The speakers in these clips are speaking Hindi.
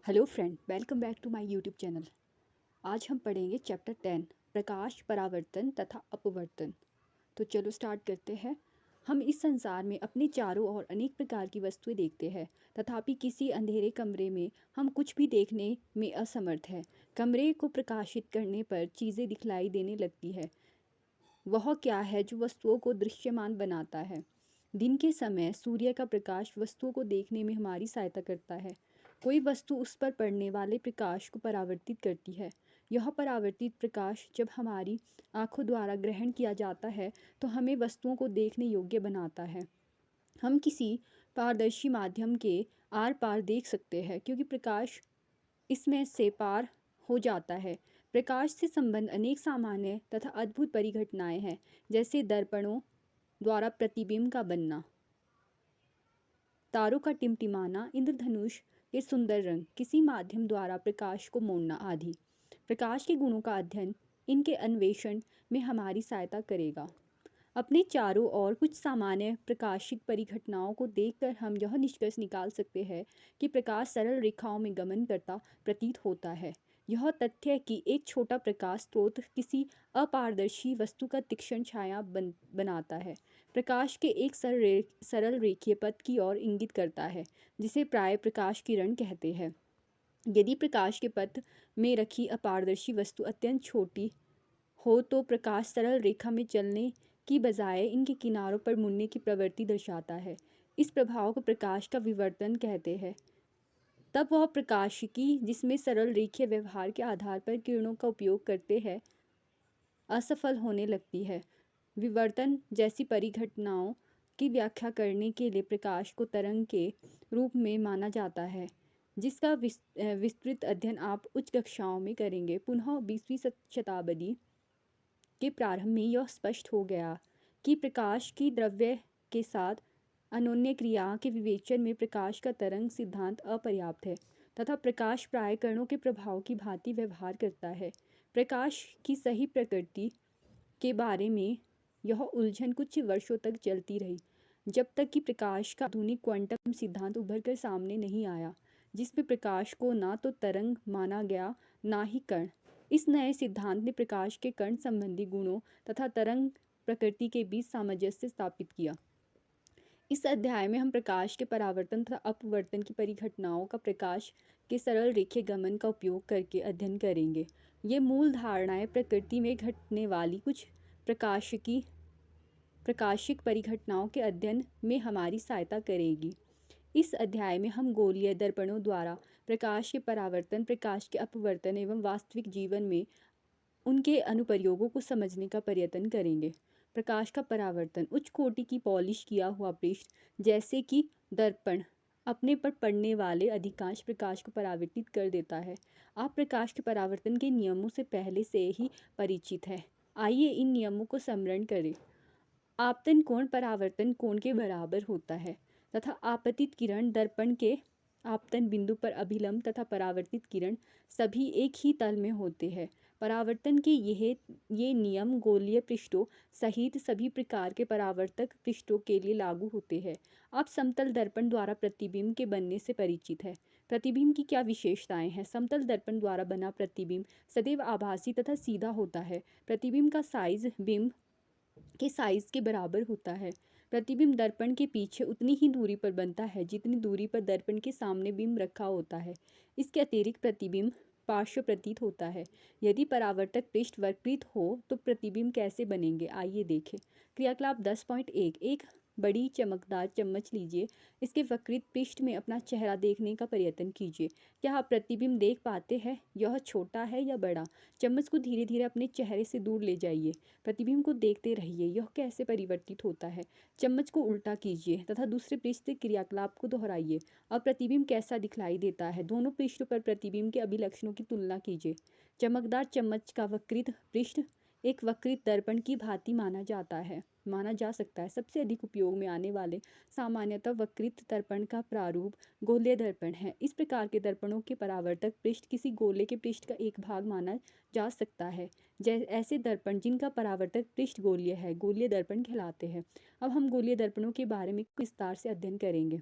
Hello friend, welcome back to my YouTube channel. आज हम पढ़ेंगे चैप्टर 10 प्रकाश, परावर्तन तथा अपवर्तन। तो चलो स्टार्ट करते हैं। हम इस संसार में अपने चारों ओर अनेक प्रकार की वस्तुएं देखते हैं, तथापि किसी अंधेरे कमरे में हम कुछ भी देखने में असमर्थ हैं। कमरे को प्रकाशित करने पर चीज़ें दिखलाई देने लगती है। वह क्या है जो वस्तुओं को दृश्यमान बनाता है? दिन के समय सूर्य का प्रकाश वस्तुओं को देखने में हमारी सहायता करता है। कोई वस्तु उस पर पड़ने वाले प्रकाश को परावर्तित करती है। यह परावर्तित प्रकाश जब हमारी आंखों द्वारा ग्रहण किया जाता है तो हमें वस्तुओं को देखने योग्य बनाता है। हम किसी पारदर्शी माध्यम के आर पार देख सकते हैं क्योंकि प्रकाश इसमें से पार हो जाता है। प्रकाश से संबंध अनेक सामान्य तथा अद्भुत परिघटनाएं हैं, जैसे दर्पणों द्वारा प्रतिबिंब का बनना, तारों का टिमटिमाना, इंद्रधनुष के सुंदर रंग, किसी माध्यम द्वारा प्रकाश को मोड़ना आदि। प्रकाश के गुणों का अध्ययन इनके अन्वेषण में हमारी सहायता करेगा। अपने चारों ओर कुछ सामान्य प्रकाशिक परिघटनाओं को देखकर हम यह निष्कर्ष निकाल सकते हैं कि प्रकाश सरल रेखाओं में गमन करता प्रतीत होता है। यह तथ्य कि एक छोटा प्रकाश स्रोत किसी अपारदर्शी वस्तु का तीक्ष्ण छाया बनाता है, प्रकाश के एक सरल रेखीय पथ की ओर इंगित करता है, जिसे प्राय प्रकाश किरण कहते हैं। यदि प्रकाश के पथ में रखी अपारदर्शी वस्तु अत्यंत छोटी हो तो प्रकाश सरल रेखा में चलने की बजाय इनके किनारों पर मुड़ने की प्रवृत्ति दर्शाता है। इस प्रभाव को प्रकाश का विवर्तन कहते हैं। तब वह प्रकाशिकी जिसमें सरल रेखीय व्यवहार के आधार पर किरणों का उपयोग करते हैं असफल होने लगती है। विवर्तन जैसी परिघटनाओं की व्याख्या करने के लिए प्रकाश को तरंग के रूप में माना जाता है, जिसका विस्तृत अध्ययन आप उच्च कक्षाओं में करेंगे। पुनः 20वीं शताब्दी के प्रारंभ में यह स्पष्ट हो गया कि प्रकाश की द्रव्य के साथ अनोन्य क्रिया के विवेचन में प्रकाश का तरंग सिद्धांत अपर्याप्त है तथा प्रकाश प्राय कणों के प्रभाव की भांति व्यवहार करता है। प्रकाश की सही प्रकृति के बारे में यह उलझन कुछ वर्षों तक चलती रही, जब तक कि प्रकाश का आधुनिक क्वांटम सिद्धांत उभर कर सामने नहीं आया, जिसमें प्रकाश को ना तो तरंग माना गया ना ही कण। इस नए सिद्धांत ने प्रकाश के कण संबंधी गुणों तथा तरंग प्रकृति के बीच सामंजस्य स्थापित किया। इस अध्याय में हम प्रकाश के परावर्तन तथा अपवर्तन की परिघटनाओं का प्रकाश के सरल रेखीय गमन का उपयोग करके अध्ययन करेंगे। ये मूल धारणाएं प्रकृति में घटने वाली कुछ प्रकाशिक परिघटनाओं के अध्ययन में हमारी सहायता करेगी। इस अध्याय में हम गोलीय दर्पणों द्वारा प्रकाश के परावर्तन, प्रकाश के अपवर्तन एवं वास्तविक जीवन में उनके अनुप्रयोगों को समझने का प्रयत्न करेंगे। प्रकाश का परावर्तन उच्च कोटि की पॉलिश किया हुआ पृष्ठ जैसे कि दर्पण अपने पर पड़ने वाले अधिकांश प्रकाश को परावर्तित कर देता है। आप प्रकाश के परावर्तन के नियमों से पहले से ही परिचित हैं। आइए इन नियमों को स्मरण करें। आपतन कोण परावर्तन कोण के बराबर होता है तथा आपतित किरण दर्पण के आपतन बिंदु पर अभिलंब तथा परावर्तित किरण सभी एक ही तल में होते हैं। परावर्तन के ये नियम गोलीय पृष्ठों सहित सभी प्रकार के परावर्तक पृष्ठों के लिए लागू होते हैं। आप समतल दर्पण द्वारा प्रतिबिंब के बनने से परिचित है। प्रतिबिंब की क्या विशेषताएं हैं? समतल दर्पण द्वारा बना प्रतिबिंब सदैव आभासी तथा सीधा होता है। प्रतिबिंब का साइज बिंब के साइज के बराबर होता है। प्रतिबिंब दर्पण के पीछे उतनी ही दूरी पर बनता है जितनी दूरी पर दर्पण के सामने बिंब रखा होता है। इसके अतिरिक्त प्रतिबिंब पार्श्व प्रतीत होता है। यदि परावर्तक पृष्ठ वक्रित हो तो प्रतिबिंब कैसे बनेंगे, आइए देखें। क्रियाकलाप 10.1 एक बड़ी चमकदार चम्मच लीजिए। इसके वक्रित पृष्ठ में अपना चेहरा देखने का प्रयत्न कीजिए। क्या आप प्रतिबिंब देख पाते हैं? यह छोटा है या बड़ा? चम्मच को धीरे धीरे अपने चेहरे से दूर ले जाइए। प्रतिबिंब को देखते रहिए, यह कैसे परिवर्तित होता है। चम्मच को उल्टा कीजिए तथा दूसरे पृष्ठ से क्रियाकलाप को दोहराइए। अब प्रतिबिंब कैसा दिखलाई देता है? दोनों पृष्ठों पर प्रतिबिंब के अभिलक्षणों की तुलना कीजिए। चमकदार चम्मच का वक्रित पृष्ठ एक वक्रित दर्पण की भांति माना जा सकता है। सबसे अधिक उपयोग में आने वाले सामान्यतः वक्रित दर्पण का प्रारूप गोलीय दर्पण है। इस प्रकार के दर्पणों के परावर्तक पृष्ठ किसी गोले के पृष्ठ का एक भाग माना जा सकता है। ऐसे दर्पण जिनका परावर्तक पृष्ठ गोलीय है गोलीय दर्पण कहलाते हैं। अब हम गोलीय दर्पणों के बारे में विस्तार से अध्ययन करेंगे।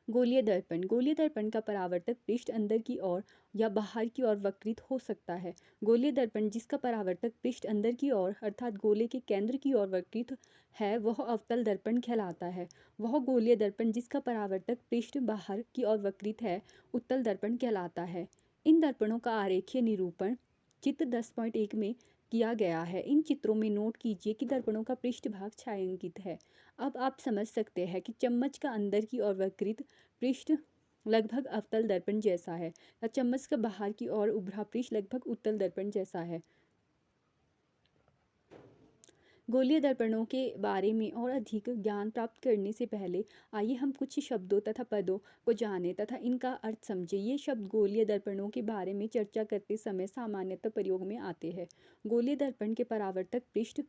गोलीय दर्पण का परावर्तक पृष्ठ अंदर की ओर या बाहर की ओर वक्रित हो सकता है। गोलीय दर्पण जिसका परावर्तक पृष्ठ अंदर की ओर अर्थात गोले के केंद्र की ओर वक्रित है वह अवतल दर्पण कहलाता है। वह गोलीय दर्पण जिसका परावर्तक पृष्ठ बाहर की ओर वक्रित है उत्तल दर्पण कहलाता है। इन दर्पणों का आरेखीय निरूपण चित्र 10.1 में किया गया है। इन चित्रों में नोट कीजिए कि दर्पणों का पृष्ठभाग छायांकित है। अब आप समझ सकते हैं कि चम्मच का अंदर की ओर वक्रित पृष्ठ लगभग अवतल दर्पण जैसा है या चम्मच का बाहर की ओर उभरा पृष्ठ लगभग उत्तल दर्पण जैसा है। गोलीय दर्पणों के बारे में और अधिक ज्ञान प्राप्त करने से पहले आइए हम कुछ शब्दों तथा पदों को जानें तथा इनका अर्थ समझें। ये शब्द गोलीय दर्पणों के बारे में चर्चा करते समय सामान्यतः प्रयोग में आते हैं। गोलीय दर्पण के परावर्तक पृष्ठ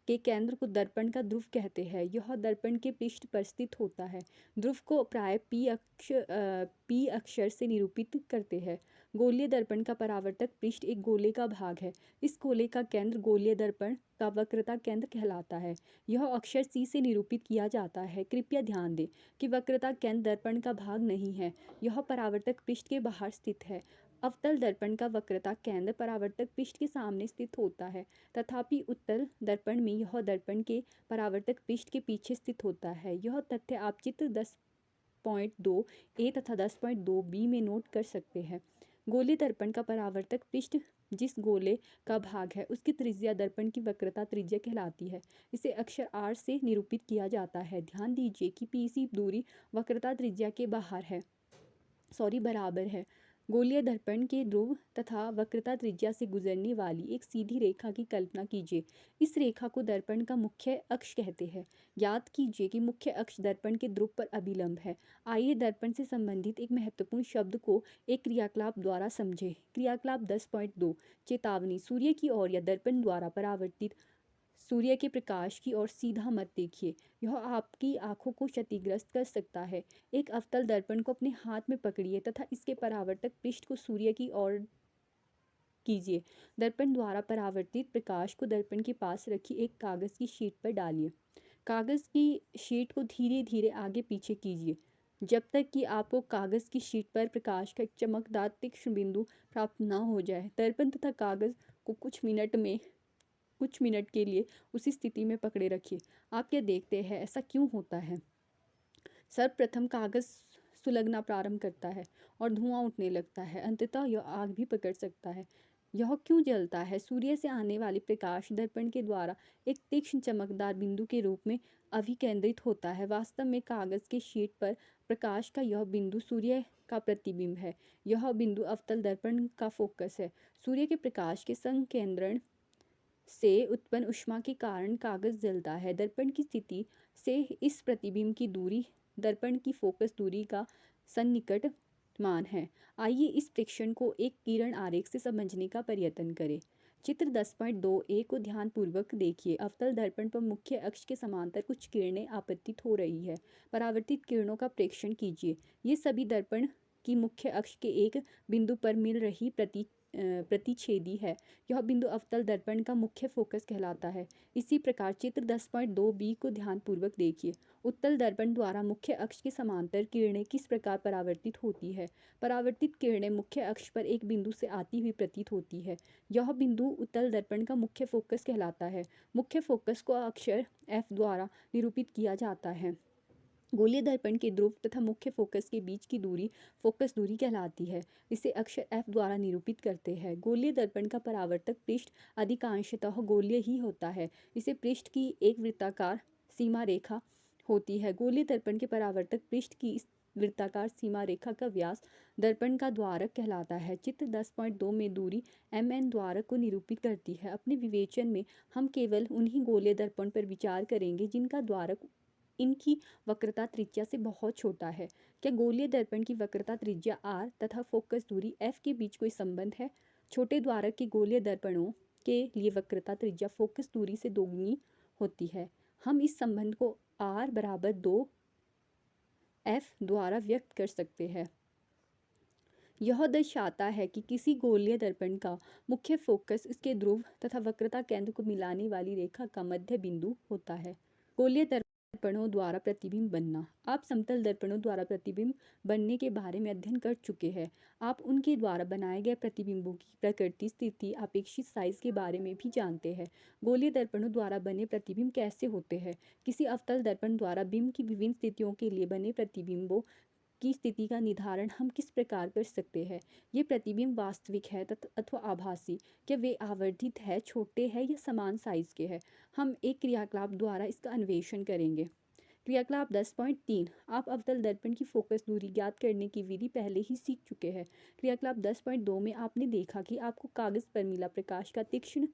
के केंद्र को दर्पण का ध्रुव कहते हैं। यह दर्पण के पृष्ठ पर स्थित होता है। ध्रुव को प्राय पी अक्षर से निरूपित करते हैं। गोलीय दर्पण का परावर्तक पृष्ठ एक गोले का भाग है। इस गोले का केंद्र गोलीय दर्पण का वक्रता केंद्र कहलाता है। यह अक्षर सी से निरूपित किया जाता है। कृपया ध्यान दें कि वक्रता केंद्र दर्पण का भाग नहीं है, यह परावर्तक पृष्ठ के बाहर स्थित है। अवतल दर्पण का वक्रता केंद्र परावर्तक पृष्ठ के सामने स्थित होता है, तथापि उत्तल दर्पण में यह दर्पण के परावर्तक पृष्ठ के पीछे स्थित होता है। यह तथ्य आप चित्र 10.2 ए तथा 10.2 बी में नोट कर सकते हैं। गोलीय दर्पण का परावर्तक पृष्ठ जिस गोले का भाग है उसकी त्रिज्या दर्पण की वक्रता त्रिज्या कहलाती है। इसे अक्षर आर से निरूपित किया जाता है। ध्यान दीजिए कि पीसी दूरी वक्रता त्रिज्या के बराबर है। गोलीय दर्पण के ध्रुव तथा वक्रता त्रिज्या से गुजरने वाली एक सीधी रेखा की कल्पना कीजिए। इस रेखा को दर्पण का मुख्य अक्ष कहते हैं। याद कीजिए कि मुख्य अक्ष दर्पण के ध्रुव पर अभिलंब है। आइए दर्पण से संबंधित एक महत्वपूर्ण शब्द को एक क्रियाकलाप द्वारा समझें। क्रियाकलाप 10.2 चेतावनी। सूर्य की ओर या दर्पण द्वारा परावर्तित सूर्य के प्रकाश की ओर सीधा मत देखिए, यह आपकी आंखों को क्षतिग्रस्त कर सकता है। एक अवतल दर्पण को अपने हाथ में पकड़िए तथा इसके परावर्तक पृष्ठ को सूर्य की ओर कीजिए। दर्पण द्वारा परावर्तित प्रकाश को दर्पण के पास रखी एक कागज की शीट पर डालिए। कागज की शीट को धीरे धीरे आगे पीछे कीजिए जब तक कि आपको कागज की शीट पर प्रकाश का एक चमकदार तीक्ष्ण बिंदु प्राप्त न हो जाए। दर्पण तथा कागज को कुछ मिनट के लिए उसी स्थिति में पकड़े रखिए। आप क्या देखते हैं, ऐसा क्यों होता है? सर्वप्रथम कागज सुलगना प्रारंभ करता है और धुआं उठने लगता है। अंततः यह आग भी पकड़ सकता है। यह क्यों जलता है? सूर्य से आने वाली प्रकाश दर्पण के द्वारा एक तीक्ष्ण चमकदार बिंदु के रूप में अभिकेंद्रित होता है। वास्तव में कागज की शीट पर प्रकाश का यह बिंदु सूर्य का प्रतिबिंब है। यह बिंदु अवतल दर्पण का फोकस है। सूर्य के प्रकाश के संकेंद्रण से उत्पन्न ऊष्मा के कारण कागज जलता है। दर्पण की स्थिति से इस प्रतिबिंब की दूरी दर्पण की फोकस दूरी का सन्निकट मान है। आइए इस प्रेक्षण को एक किरण आरेख से समझने का प्रयत्न करें। चित्र 10.2 ए को ध्यानपूर्वक देखिए। अवतल दर्पण पर मुख्य अक्ष के समांतर कुछ किरणें आपतित हो रही है। परावर्तित किरणों का प्रेक्षण कीजिए। ये सभी दर्पण की मुख्य अक्ष के एक बिंदु पर मिल रही प्रतिच्छेदी है। यह बिंदु अवतल दर्पण का मुख्य फोकस कहलाता है। इसी प्रकार चित्र 10.2 बी को ध्यानपूर्वक देखिए। उत्तल दर्पण द्वारा मुख्य अक्ष के समांतर किरणें किस प्रकार परावर्तित होती है? परावर्तित किरणें मुख्य अक्ष पर एक बिंदु से आती हुई प्रतीत होती है। यह बिंदु उत्तल दर्पण का मुख्य फोकस कहलाता है। मुख्य फोकस को अक्षर एफ द्वारा निरूपित किया जाता है। गोलीय दर्पण के ध्रुव तथा मुख्य फोकस के बीच की दूरी फोकस दूरी कहलाती है। इसे अक्षर एफ द्वारा निरूपित करते हैं। गोलीय दर्पण का परावर्तक पृष्ठ अधिकांशतः गोलीय ही होता है। इसे पृष्ठ की एक वृत्ताकार सीमा रेखा होती है। गोलीय दर्पण के परावर्तक पृष्ठ की इस वृत्ताकार सीमा रेखा का व्यास दर्पण का द्वारक कहलाता है। चित्र 10.2 में दूरी MN द्वारक को निरूपित करती है। अपने विवेचन में हम केवल उन्हीं गोलीय दर्पण पर विचार करेंगे जिनका द्वारक इनकी वक्रता त्रिज्या से बहुत छोटा है। क्या गोलीय दर्पण की वक्रता त्रिज्या r तथा फोकस दूरी f के बीच कोई संबंध है? छोटे द्वारक के गोलीय दर्पणों के लिए वक्रता त्रिज्या फोकस दूरी से दोगुनी होती है। हम इस संबंध को r बराबर 2f द्वारा व्यक्त कर सकते हैं। यह दर्शाता है कि किसी गोलीय दर्पण का मुख्य फोकस इसके ध्रुव तथा वक्रता केंद्र को मिलाने वाली रेखा का मध्य बिंदु होता है। गोलीय दर्पण दर्पणों द्वारा प्रतिबिंब बनना। आप समतल दर्पणों द्वारा प्रतिबिंब बनने के बारे में अध्ययन कर चुके हैं। आप उनके द्वारा बनाए गए प्रतिबिंबों की प्रकृति, स्थिति, अपेक्षित साइज के बारे में भी जानते हैं। गोलीय दर्पणों द्वारा बने प्रतिबिंब कैसे होते हैं? किसी अवतल दर्पण द्वारा बिंब की विभिन्न स्थितियों के लिए बने प्रतिबिंबों की स्थिति का निर्धारण हम किस प्रकार कर सकते हैं? ये प्रतिबिंब वास्तविक है अथवा आभासी? क्या वे आवर्धित है, छोटे हैं या समान साइज के हैं? हम एक क्रियाकलाप द्वारा इसका अन्वेषण करेंगे। क्रियाकलाप 10.3 आप अवतल दर्पण की फोकस दूरी ज्ञात करने की विधि पहले ही सीख चुके हैं। क्रियाकलाप 10.2 में आपने देखा कि आपको कागज पर मिला प्रकाश का तीक्ष्ण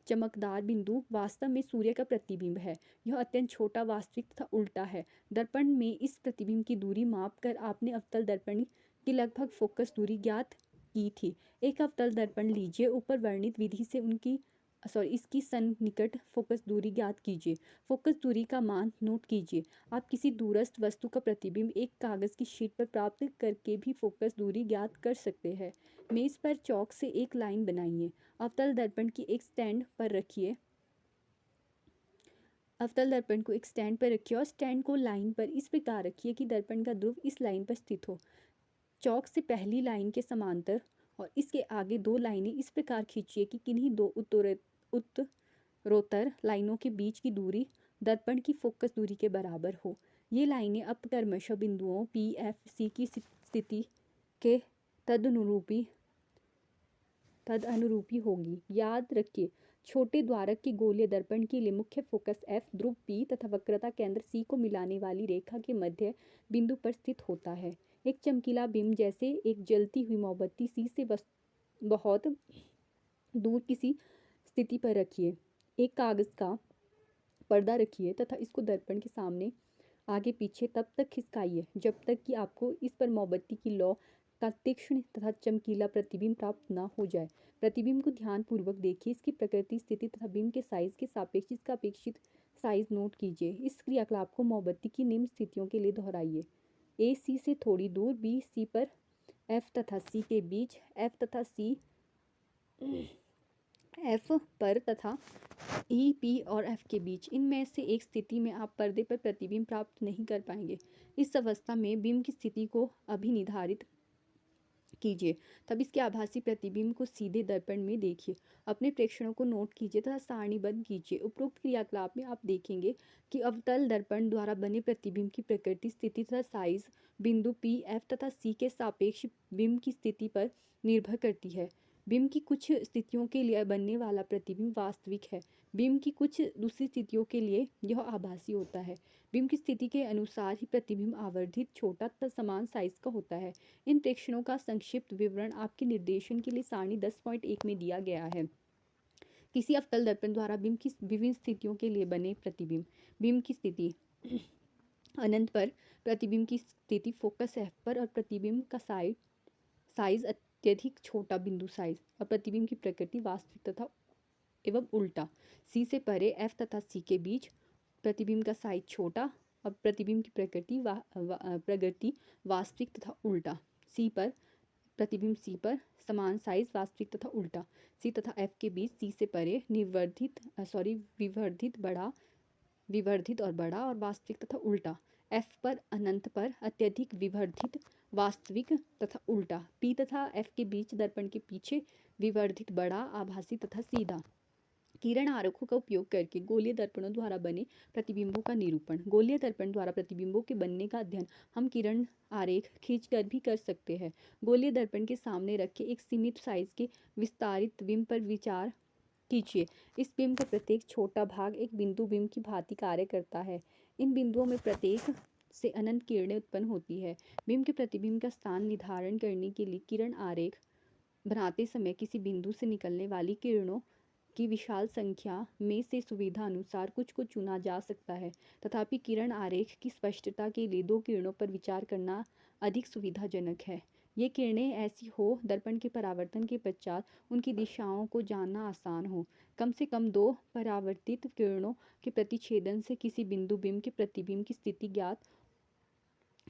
चमकदार बिंदु वास्तव में सूर्य का प्रतिबिंब है। यह अत्यंत छोटा, वास्तविक तथा उल्टा है। दर्पण में इस प्रतिबिंब की दूरी मापकर आपने अवतल दर्पण की लगभग फोकस दूरी ज्ञात की थी। एक अवतल दर्पण लीजिए, ऊपर वर्णित विधि से इसकी सन्निकट फोकस दूरी ज्ञात कीजिए। फोकस दूरी का मान नोट कीजिए। आप किसी दूरस्थ वस्तु का प्रतिबिंब एक कागज की शीट पर प्राप्त करके भी फोकस दूरी ज्ञात कर सकते हैं। मेज पर चौक से एक लाइन बनाइए। अवतल दर्पण को एक स्टैंड पर रखिए और स्टैंड को लाइन पर इस प्रकार रखिए कि दर्पण का ध्रुव इस लाइन पर स्थित हो। चौक से पहली लाइन के समांतर और इसके आगे दो लाइनें इस प्रकार खींचिए कि किन्हीं दो उत्तरोत्तर लाइनों के बीच की दूरी दर्पण की फोकस दूरी के बराबर हो। ये लाइनें अब क्रमशः बिंदुओं P, F, C की स्थिति के तदनुरूपी होगी। याद रखिए, छोटे द्वारक के गोलीय दर्पण के लिए मुख्य फोकस F, ध्रुव P तथा वक्रता केंद्र C को मिलाने वाली रेखा के मध्य बिंदु पर स्थित होता है। एक चमकीला बिंब जैसे एक जलती हुई मोमबत्ती C से बहुत दूर किसी स्थिति पर रखिए। एक कागज का पर्दा रखिए तथा इसको दर्पण के सामने आगे पीछे तब तक खिसकाइए जब तक कि आपको इस पर मोमबत्ती की लौ का तीक्ष्ण तथा चमकीला प्रतिबिंब प्राप्त न हो जाए। प्रतिबिंब को ध्यानपूर्वक देखिए, इसकी प्रकृति, स्थिति तथा बिंब के साइज के सापेक्ष इसका अपेक्षित साइज नोट कीजिए। इस क्रियाकलाप को मोमबत्ती की निम्न स्थितियों के लिए दोहराइए। A C से थोड़ी दूर, B C पर, F तथा C के बीच, F तथा C F पर तथा E P और F के बीच। इनमें से एक स्थिति में आप पर्दे पर प्रतिबिंब प्राप्त नहीं कर पाएंगे। इस अवस्था में बिंब की स्थिति को अभी निर्धारित कीजिए, तब इसके आभासी प्रतिबिंब को सीधे दर्पण में देखिए। अपने प्रेक्षणों को नोट कीजिए तथा सारणीबद्ध कीजिए। उपरोक्त क्रियाकलाप में आप देखेंगे कि अवतल दर्पण द्वारा बने प्रतिबिंब की प्रकृति, स्थिति तथा साइज बिंदु P, F तथा C के सापेक्ष बिंब की स्थिति पर निर्भर करती है। बिंब की कुछ स्थितियों के लिए बनने वाला प्रतिबिंब वास्तविक है। बिंब की कुछ दूसरी स्थितियों के लिए यह आभासी होता है। बिंब की स्थिति के अनुसार ही प्रतिबिंब आवर्धित, छोटा तथा समान साइज का होता है। इन प्रेक्षणों का संक्षिप्त विवरण आपके निर्देशन के लिए सारणी 10.1 में दिया गया है। किसी अवतल दर्पण द्वारा बिंब की विभिन्न स्थितियों के लिए बने प्रतिबिंब। बिंब की स्थिति अनंत पर, प्रतिबिंब की स्थिति फोकस F पर और प्रतिबिंब का साइज अत्यधिक छोटा बिंदु साइज और प्रतिबिंब की प्रकृति वास्तविक तथा एवं उल्टा। C से परे, F तथा C के बीच, प्रतिबिंब का साइज छोटा और प्रतिबिंब की प्रकृति वास्तविक तथा उल्टा। C पर, प्रतिबिंब C पर, समान साइज, वास्तविक तथा उल्टा। C तथा F के बीच, C से परे, विवर्धित और बड़ा और वास्तविक तथा उल्टा। F पर, अनंत पर, अत्यधिक विवर्धित, वास्तविक तथा उल्टा। P तथा F के बीच, दर्पण के पीछे, विवर्धित, बड़ा, आभासी तथा सीधा। किरण आरेखों का उपयोग करके गोलीय दर्पणों द्वारा बने प्रतिबिंबों का निरूपण। गोलीय दर्पण द्वारा प्रतिबिंबों के बनने का अध्ययन हम किरण आरेख खींचकर भी कर सकते हैं। गोलीय दर्पण के सामने रखे एक सीमित साइज के विस्तारित बिंब पर विचार कीजिए। इस बिंब का प्रत्येक छोटा भाग एक बिंदु बिंब की भांति कार्य करता है। इन बिंदुओं में प्रत्येक से अनंत किरणें उत्पन्न होती है। बिंब के प्रतिबिंब का स्थान निर्धारण करने के लिए किरण आरेख बनाते समय किसी बिंदु से निकलने वाली किरणों की विशाल संख्या में से सुविधा अनुसार कुछ को चुना जा सकता है। तथापि किरण आरेख की स्पष्टता के लिए दो किरणों पर विचार करना अधिक सुविधाजनक है। ये किरणें ऐसी हो दर्पण के परावर्तन के पश्चात उनकी दिशाओं को जानना आसान हो। कम से कम दो परावर्तित किरणों के प्रतिच्छेदन से किसी बिंदु बिंब के प्रतिबिंब की स्थिति ज्ञात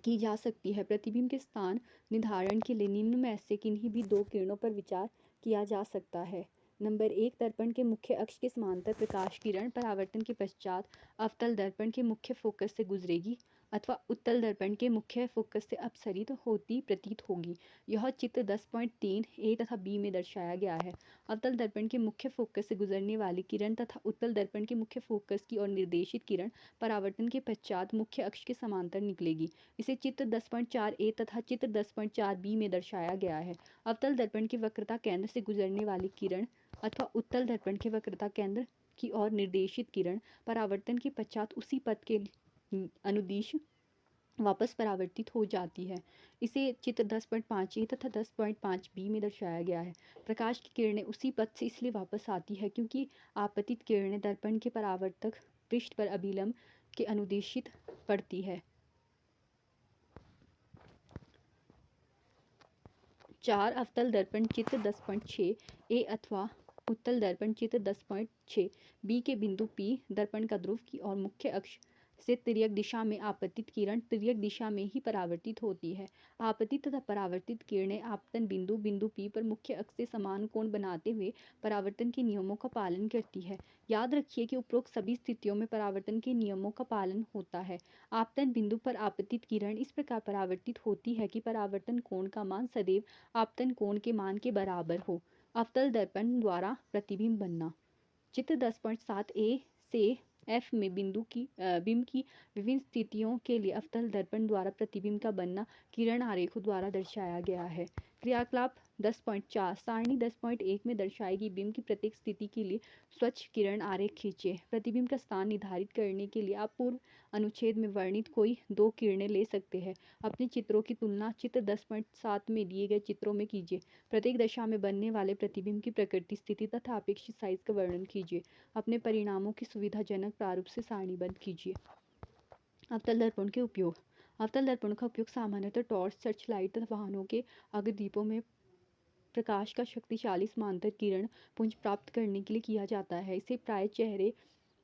की जा सकती है। प्रतिबिंब के स्थान निर्धारण के लिए निम्न में से किन्हीं भी दो किरणों पर विचार किया जा सकता है। नंबर 1, दर्पण के मुख्य अक्ष के समांतर प्रकाश किरण परावर्तन के पश्चात अवतल दर्पण के मुख्य फोकस से गुजरेगी अथवा उत्तल दर्पण के मुख्य फोकस से अपसरित होती प्रतीत होगी। यह चित्र 10.3 ए तथा बी में दर्शाया गया है। अवतल दर्पण के मुख्य फोकस से गुजरने वाली किरण तथा उत्तल दर्पण के मुख्य फोकस की ओर निर्देशित किरण परावर्तन के पश्चात मुख्य अक्ष के समांतर निकलेगी। इसे चित्र 10.4 ए तथा चित्र 10.4 बी में दर्शाया गया है। अवतल दर्पण के वक्रता केंद्र से गुजरने वाली किरण अथवा उत्तल दर्पण के वक्रता केंद्र की ओर निर्देशित किरण परावर्तन के पश्चात उसी पथ के अनुदिश वापस परावर्तित हो जाती है। इसे चित्र 10.5 ए तथा 10.5 बी में दर्शाया गया है। प्रकाश की किरणें उसी पथ से इसलिए वापस आती है क्योंकि आपतित किरणें दर्पण के परावर्तक पृष्ठ पर अभिलंब के अनुदिशित पड़ती है। 4 अवतल दर्पण चित्र 10.6 ए अथवा उत्तल दर्पण चित्र 10.6 बी के बिंदु P दर्पण का ध्रुव की और मुख्य अक्ष से तिर्यक दिशा में आपतित किरण तिर्यक दिशा में ही परावर्तित होती है। आपतित तथा परावर्तित किरणें आपतन बिंदु P पर मुख्य अक्ष से समान कोण बनाते हुए परावर्तन के नियमों का पालन करती है। याद रखिए कि उपरोक्त सभी स्थितियों में परावर्तन के नियमों का पालन होता है। आपतन बिंदु पर आपतित किरण इस प्रकार परावर्तित होती है कि परावर्तन कोण का मान सदैव आपतन कोण के मान के बराबर हो। अवतल दर्पण द्वारा प्रतिबिंब बनना। चित्र 10.7 ए से एफ में बिंब की विभिन्न स्थितियों के लिए अवतल दर्पण द्वारा प्रतिबिंब का बनना किरण आरेखों द्वारा दर्शाया गया है। क्रियाकलाप 10.4 सारणी 10.1 में दर्शाई गई बिंब की प्रत्येक स्थिति के लिए स्वच्छ किरण आरेख खींचे। प्रतिबिंब का स्थान निर्धारित करने के लिए आप पूर्व अनुच्छेद में वर्णित कोई 2 किरणें ले सकते हैं। अपने चित्रों की तुलना चित्र 10.7 में दिए गए चित्रों में कीजिए। प्रत्येक दशा में बनने वाले प्रतिबिंब की प्रकृति, स्थिति तथा अपेक्षित साइज का वर्णन कीजिए। अपने परिणामों की सुविधाजनक प्रारूप से सारणीबद्ध कीजिए। अवतल दर्पण के उपयोग। अवतल दर्पण का उपयोग सामान्यतः टॉर्च, सर्च लाइट तथा वाहनों के अग्रदीपों में प्रकाश का शक्तिशाली समांतर किरण पुंज प्राप्त करने के लिए किया जाता है। इसे प्राय चेहरे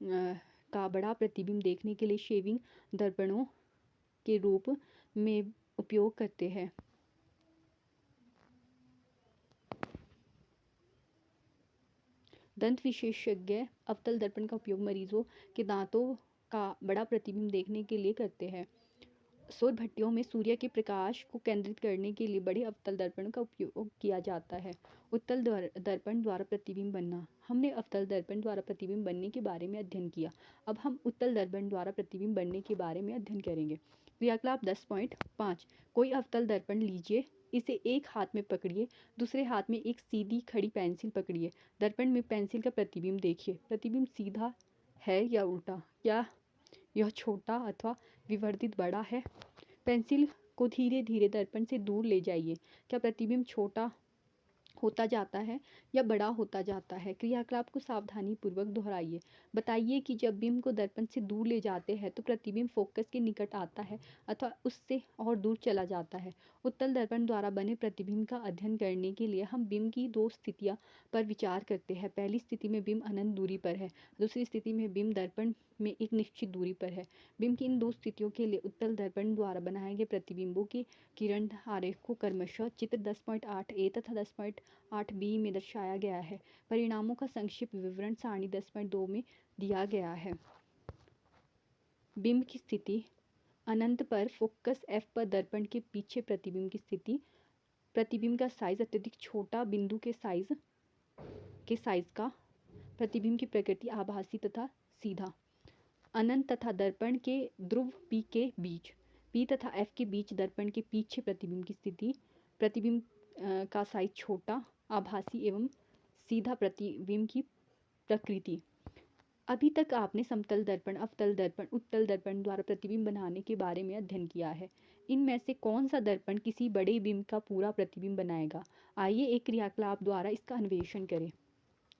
का बड़ा प्रतिबिंब देखने के लिए शेविंग दर्पणों के रूप में उपयोग करते हैं। दंत विशेषज्ञ अवतल दर्पण का उपयोग मरीजों के दांतों का बड़ा प्रतिबिंब देखने के लिए करते हैं। सौर भट्टियों में सूर्य के प्रकाश को केंद्रित करने के लिए बड़े अवतल दर्पण का उपयोग किया जाता है। उत्तल दर्पण द्वारा प्रतिबिंब बनना। हमने अवतल दर्पण द्वारा प्रतिबिंब बनने के बारे में अध्ययन किया। अब हम उत्तल दर्पण द्वारा प्रतिबिंब बनने के बारे में अध्ययन करेंगे। क्रियाकलाप 10.5 कोई अवतल दर्पण लीजिए, इसे एक हाथ में पकड़िए, दूसरे हाथ में एक सीधी खड़ी पेंसिल पकड़िए। दर्पण में पेंसिल का प्रतिबिंब देखिए। प्रतिबिंब सीधा है या उल्टा? क्या यह छोटा अथवा विवर्धित बड़ा है? पेंसिल को धीरे धीरे दर्पण से दूर ले जाइए। क्या प्रतिबिंब छोटा होता जाता है या बड़ा होता जाता है? क्रियाकलाप को सावधानी पूर्वक दोहराइए। बताइए कि जब बिंब को दर्पण से दूर ले जाते हैं तो प्रतिबिंब फोकस के निकट आता है अथवा उससे और दूर चला जाता है। उत्तल दर्पण द्वारा बने प्रतिबिंब का अध्ययन करने के लिए हम बिंब की 2 स्थितियों पर विचार करते हैं। पहली स्थिति में बिंब अनंत दूरी पर है, दूसरी स्थिति में बिंब दर्पण में एक निश्चित दूरी पर है। बिंब की इन 2 स्थितियों के लिए उत्तल दर्पण द्वारा बनाए गए प्रतिबिंबों के किरण आरेख को क्रमशः चित्र 10.8 ए तथा 10.8 बी में दर्शाया गया है। परिणामों का संक्षिप्त विवरण सारणी 10.2 में दिया गया है। बिंब की स्थिति अनंत पर फोकस एफ पर दर्पण के पीछे प्रतिबिंब की स्थिति। प्रतिबिंब का साइज अत्यधिक छोटा, बिंदु के साइज का। प्रतिबिंब की प्रकृति आभासी तथा सीधा। अनंत तथा दर्पण के ध्रुव P के बीच, P तथा F के बीच दर्पण के पीछे प्रतिबिंब की स्थिति। प्रतिबिंब का साइज छोटा, आभासी एवं सीधा प्रतिबिंब की प्रकृति। अभी तक आपने समतल दर्पण, अवतल दर्पण, उत्तल दर्पण द्वारा प्रतिबिंब बनाने के बारे में अध्ययन किया है। इनमें से कौन सा दर्पण किसी बड़े बिंब का पूरा प्रतिबिंब बनाएगा? आइए एक क्रियाकलाप द्वारा इसका अन्वेषण करें।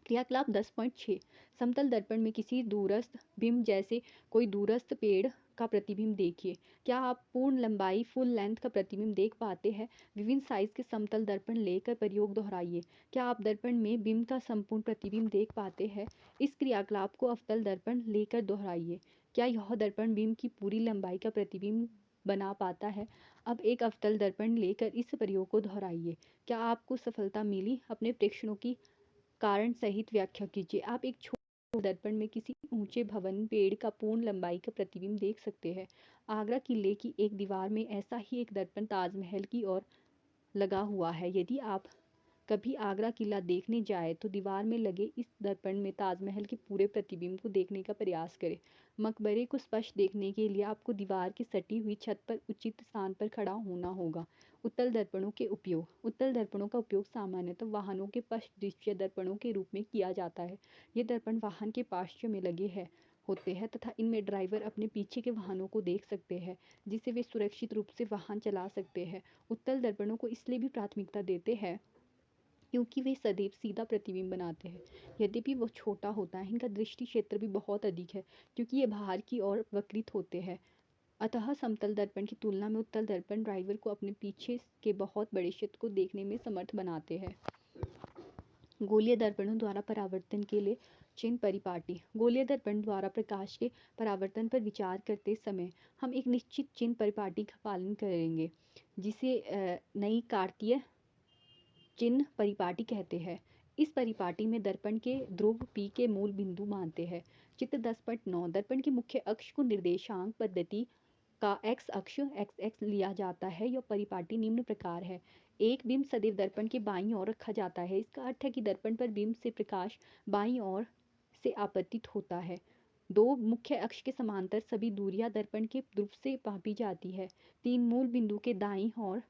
क्रियाकलाप 10.6 समतल दर्पण में किसी दूरस्थ बिंब जैसे कोई दूरस्थ पेड़ का प्रतिबिंब देखिए। क्या आप पूर्ण लंबाई फुल लेंथ का प्रतिबिंब देख पाते हैं? विभिन्न साइज के समतल दर्पण लेकर प्रयोग दोहराइए। क्या आप दर्पण में बिंब का संपूर्ण प्रतिबिंब देख पाते हैं? इस क्रियाकलाप को अवतल दर्पण लेकर दोहराइए। क्या यह दर्पण बिंब की पूरी लंबाई का प्रतिबिंब बना पाता है? अब एक अवतल दर्पण लेकर इस प्रयोग को दोहराइए। क्या आपको सफलता मिली? अपने प्रेक्षणों की कारण सहित व्याख्या कीजिए। आप एक छोटे दर्पण में किसी ऊंचे भवन पेड़ का पूर्ण लंबाई का प्रतिबिंब देख सकते हैं। आगरा किले की एक दीवार में ऐसा ही एक दर्पण ताजमहल की ओर लगा हुआ है। यदि आप कभी आगरा किला देखने जाए तो दीवार में लगे इस दर्पण में ताजमहल के पूरे प्रतिबिंब को देखने का प्रयास करें। मकबरे को स्पष्ट देखने के लिए आपको दीवार की सटी हुई छत पर उचित स्थान पर खड़ा होना होगा। उत्तल दर्पणों के उपयोग। उत्तल दर्पणों का उपयोग सामान्यतः वाहनों के पश्च दृश्य दर्पणों के रूप में किया जाता है। ये दर्पण वाहन के पार्श्व में लगे हैं होते हैं तथा इनमें ड्राइवर अपने पीछे के वाहनों को देख सकते हैं, जिससे वे सुरक्षित रूप से वाहन चला सकते हैं। उत्तल दर्पणों को इसलिए भी प्राथमिकता देते हैं क्योंकि वे सदैव सीधा प्रतिबिंब बनाते हैं। यद्यपि वो छोटा होता है, इनका दृष्टि क्षेत्र भी बहुत अधिक है क्योंकि ये बाहर की ओर वक्रित होते हैं। अतः समतल दर्पण की तुलना में उत्तल दर्पण ड्राइवर को अपने पीछे के बहुत बड़े क्षेत्र को देखने में समर्थ बनाते हैं। गोलीय दर्पणों द्वारा परावर्तन के लिए चिन्ह परिपाटी। गोलीय दर्पण द्वारा प्रकाश के परावर्तन पर विचार करते समय हम एक निश्चित चिन्ह परिपाटी का पालन करेंगे, जिसे नई कार्तीय चिन्ह परिपाटी कहते हैं। इस परिपाटी में दर्पण के ध्रुव P के मूल बिंदु मानते हैं। चित्र 10.9 दर्पण के मुख्य अक्ष को निर्देशांक पद्धति का x अक्ष x लिया जाता है। यह परिपाटी निम्न प्रकार है। एक बिंब सदैव दर्पण के बाईं ओर रखा जाता है। इसका अर्थ है कि दर्पण पर बिंब से प्रकाश बाईं ओर से आपतित होता है। दो मुख्य अक्ष के समांतर सभी दूरियां दर्पण के ध्रुव से मापी जाती है। तीन मूल बिंदु के दाईं ओर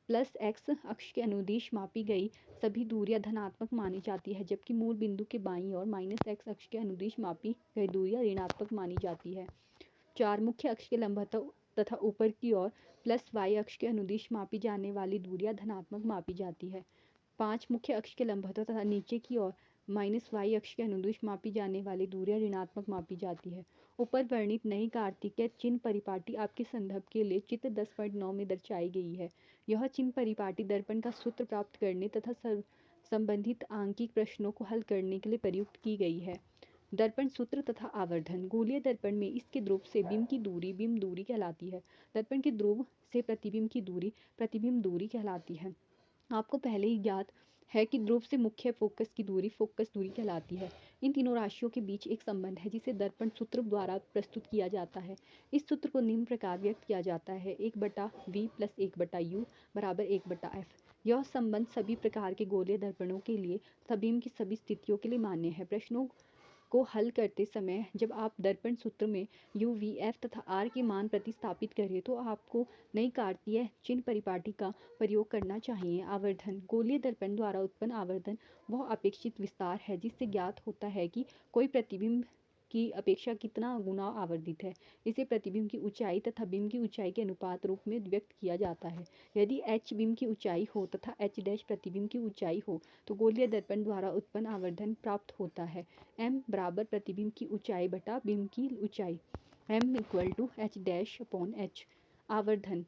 प्लस x अक्ष के अनुदिश मापी गई सभी दूरियां धनात्मक मानी जाती है, जबकि मूल बिंदु के बाईं ओर माइनस x अक्ष के अनुदिश मापी गई दूरियां ऋणात्मक मानी जाती है। चार मुख्य अक्ष के लंबवत तथा ऊपर की ओर प्लस y अक्ष के अनुदिश मापी जाने वाली दूरियां धनात्मक मापी जाती है। पांच मुख्य अक्ष के लंबवत तथा नीचे की ओर माइनस y अक्ष के अनुदिश मापी जाने वाली दूरियां ऋणात्मक मापी जाती है। ऊपर वर्णित नई कार्तिकीय चिन्ह परिपाटी आपके संदर्भ के लिए चित्र 10.9 में दर्शाई गई है। यह चिन्ह परिपाटी दर्पण का सूत्र प्राप्त करने तथा संबंधित आंकिक प्रश्नों को हल करने के लिए प्रयुक्त की गई है। दर्पण सूत्र तथा आवर्धन। गोलीय दर्पण में इसके ध्रुव से बिंब की दूरी बिंब दूरी कहलाती है। दर्पण के ध्रुव से प्रतिबिंब की दूरी प्रतिबिंब दूरी कहलाती है। आपको पहले ही ज्ञात है कि ध्रुव से मुख्य फोकस की दूरी फोकस दूरी कहलाती है। इन तीनों राशियों के बीच एक संबंध है जिसे दर्पण सूत्र द्वारा प्रस्तुत किया जाता है। इस सूत्र को निम्न प्रकार व्यक्त किया जाता है: 1/v + 1/u = 1/f। यह संबंध सभी प्रकार के गोलीय दर्पणों के लिए तथा बिंब की सभी स्थितियों के लिए मान्य है। प्रश्नों को हल करते समय जब आप दर्पण सूत्र में u, v, f तथा r के मान प्रतिस्थापित करें तो आपको नई कार्तीय चिन्ह परिपाटी का प्रयोग करना चाहिए। आवर्धन। गोलीय दर्पण द्वारा उत्पन्न आवर्धन वह अपेक्षित विस्तार है जिससे ज्ञात होता है कि कोई प्रतिबिंब की अपेक्षा कितना गुना आवर्धित है। इसे प्रतिबिंब की ऊंचाई तथा बिंब की ऊंचाई के अनुपात रूप में व्यक्त किया जाता है। यदि h बिंब की ऊंचाई हो तथा h' प्रतिबिंब की ऊंचाई हो तो गोलीय दर्पण द्वारा उत्पन्न आवर्धन प्राप्त होता है। m बराबर प्रतिबिंब की ऊंचाई बटा बिंब की ऊंचाई। m = h'/h। आवर्धन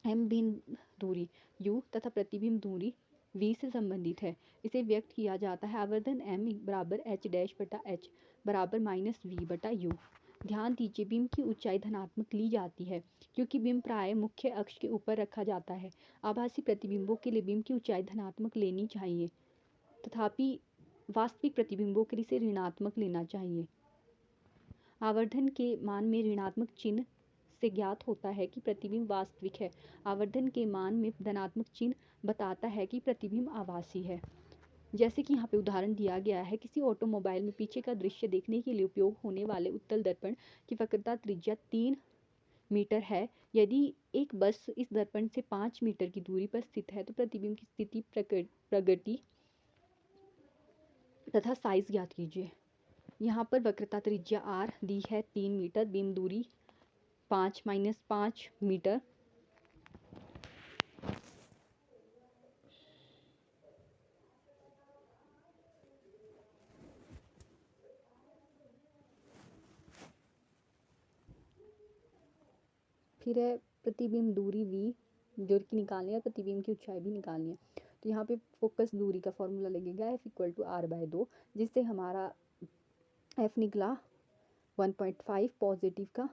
m बिंब दूरी u तथा प्रतिबिंब दूरी v से संबंधित है। इसे व्यक्त किया जाता है आवर्धन m बराबर h'/h बराबर -v/u। ध्यान दीजिए बिंब की ऊंचाई धनात्मक ली जाती है क्योंकि बिंब प्राय मुख्य अक्ष के ऊपर रखा जाता है। आभासी प्रतिबिंबों के लिए बिंब की ऊंचाई धनात्मक लेनी चाहिए, तथापि वास्तविक प्रतिबिंबों के लिए इसे ऋणात्मक लेना चाहिए। आवर्धन के मान में ऋणात्मक चिन्ह से ज्ञात होता है कि प्रतिबिंब वास्तविक है। आवर्धन के मान में धनात्मक चिन्ह बताता है कि प्रतिबिंब आभासी है। जैसे कि यहाँ पे उदाहरण दिया गया है, किसी ऑटोमोबाइल में पीछे का दृश्य देखने के लिए उपयोग होने वाले उत्तल दर्पण की वक्रता त्रिज्या 3 मीटर है। यदि एक बस इस दर्पण से 5 मीटर की दूरी पर स्थित है तो प्रतिबिंब की स्थिति प्रगति तथा साइज ज्ञात कीजिए। यहाँ पर वक्रता त्रिज्या r दी है 3 मीटर, बिंब दूरी 5 - 5 मीटर। फिर है प्रतिबिंब दूरी v जो कि निकालनी है, प्रतिबिंब की ऊंचाई भी निकालनी है। तो यहाँ पे फोकस दूरी का फॉर्मूला लगेगा f = r/2, जिससे हमारा f निकला 1.5 पॉजिटिव का।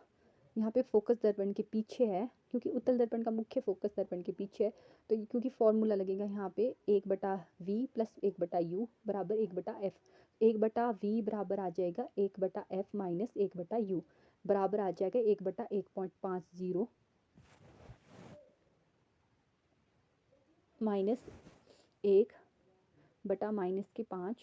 यहाँ पे फोकस दर्पण के पीछे है क्योंकि उत्तल दर्पण का मुख्य फोकस दर्पण के पीछे है, तो क्योंकि फॉर्मूला लगेगा यहाँ पे 1/v प्लस 1/u बराबर 1/f। 1/v बराबर आ जाएगा 1/f माइनस 1/u बराबर आ जाएगा 1/1.50 माइनस 1/-5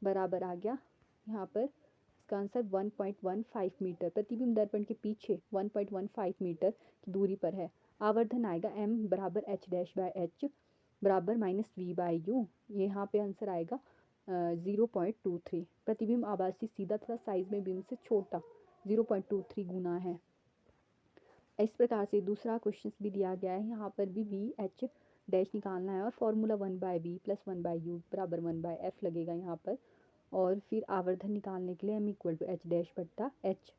बराबर आ गया यहाँ पर इसका आंसर 1.15 मीटर। प्रतिबिंब दर्पण के पीछे 1.15 मीटर की दूरी पर है। आवर्धन आएगा m बराबर h' बराबर -v/u। यहाँ पे आंसर आएगा 0.23। प्रतिबिंब आभासी सीधा तथा साइज में बिंब से छोटा 0.23 गुना है। इस प्रकार से दूसरा क्वेश्चन भी दिया गया है, यहाँ पर भी वी एच डैश निकालना है और फॉर्मूला 1/v प्लस 1/u बराबर 1/f लगेगा यहाँ पर। और फिर आवर्धन निकालने के लिए m equal to h dash बट्टा h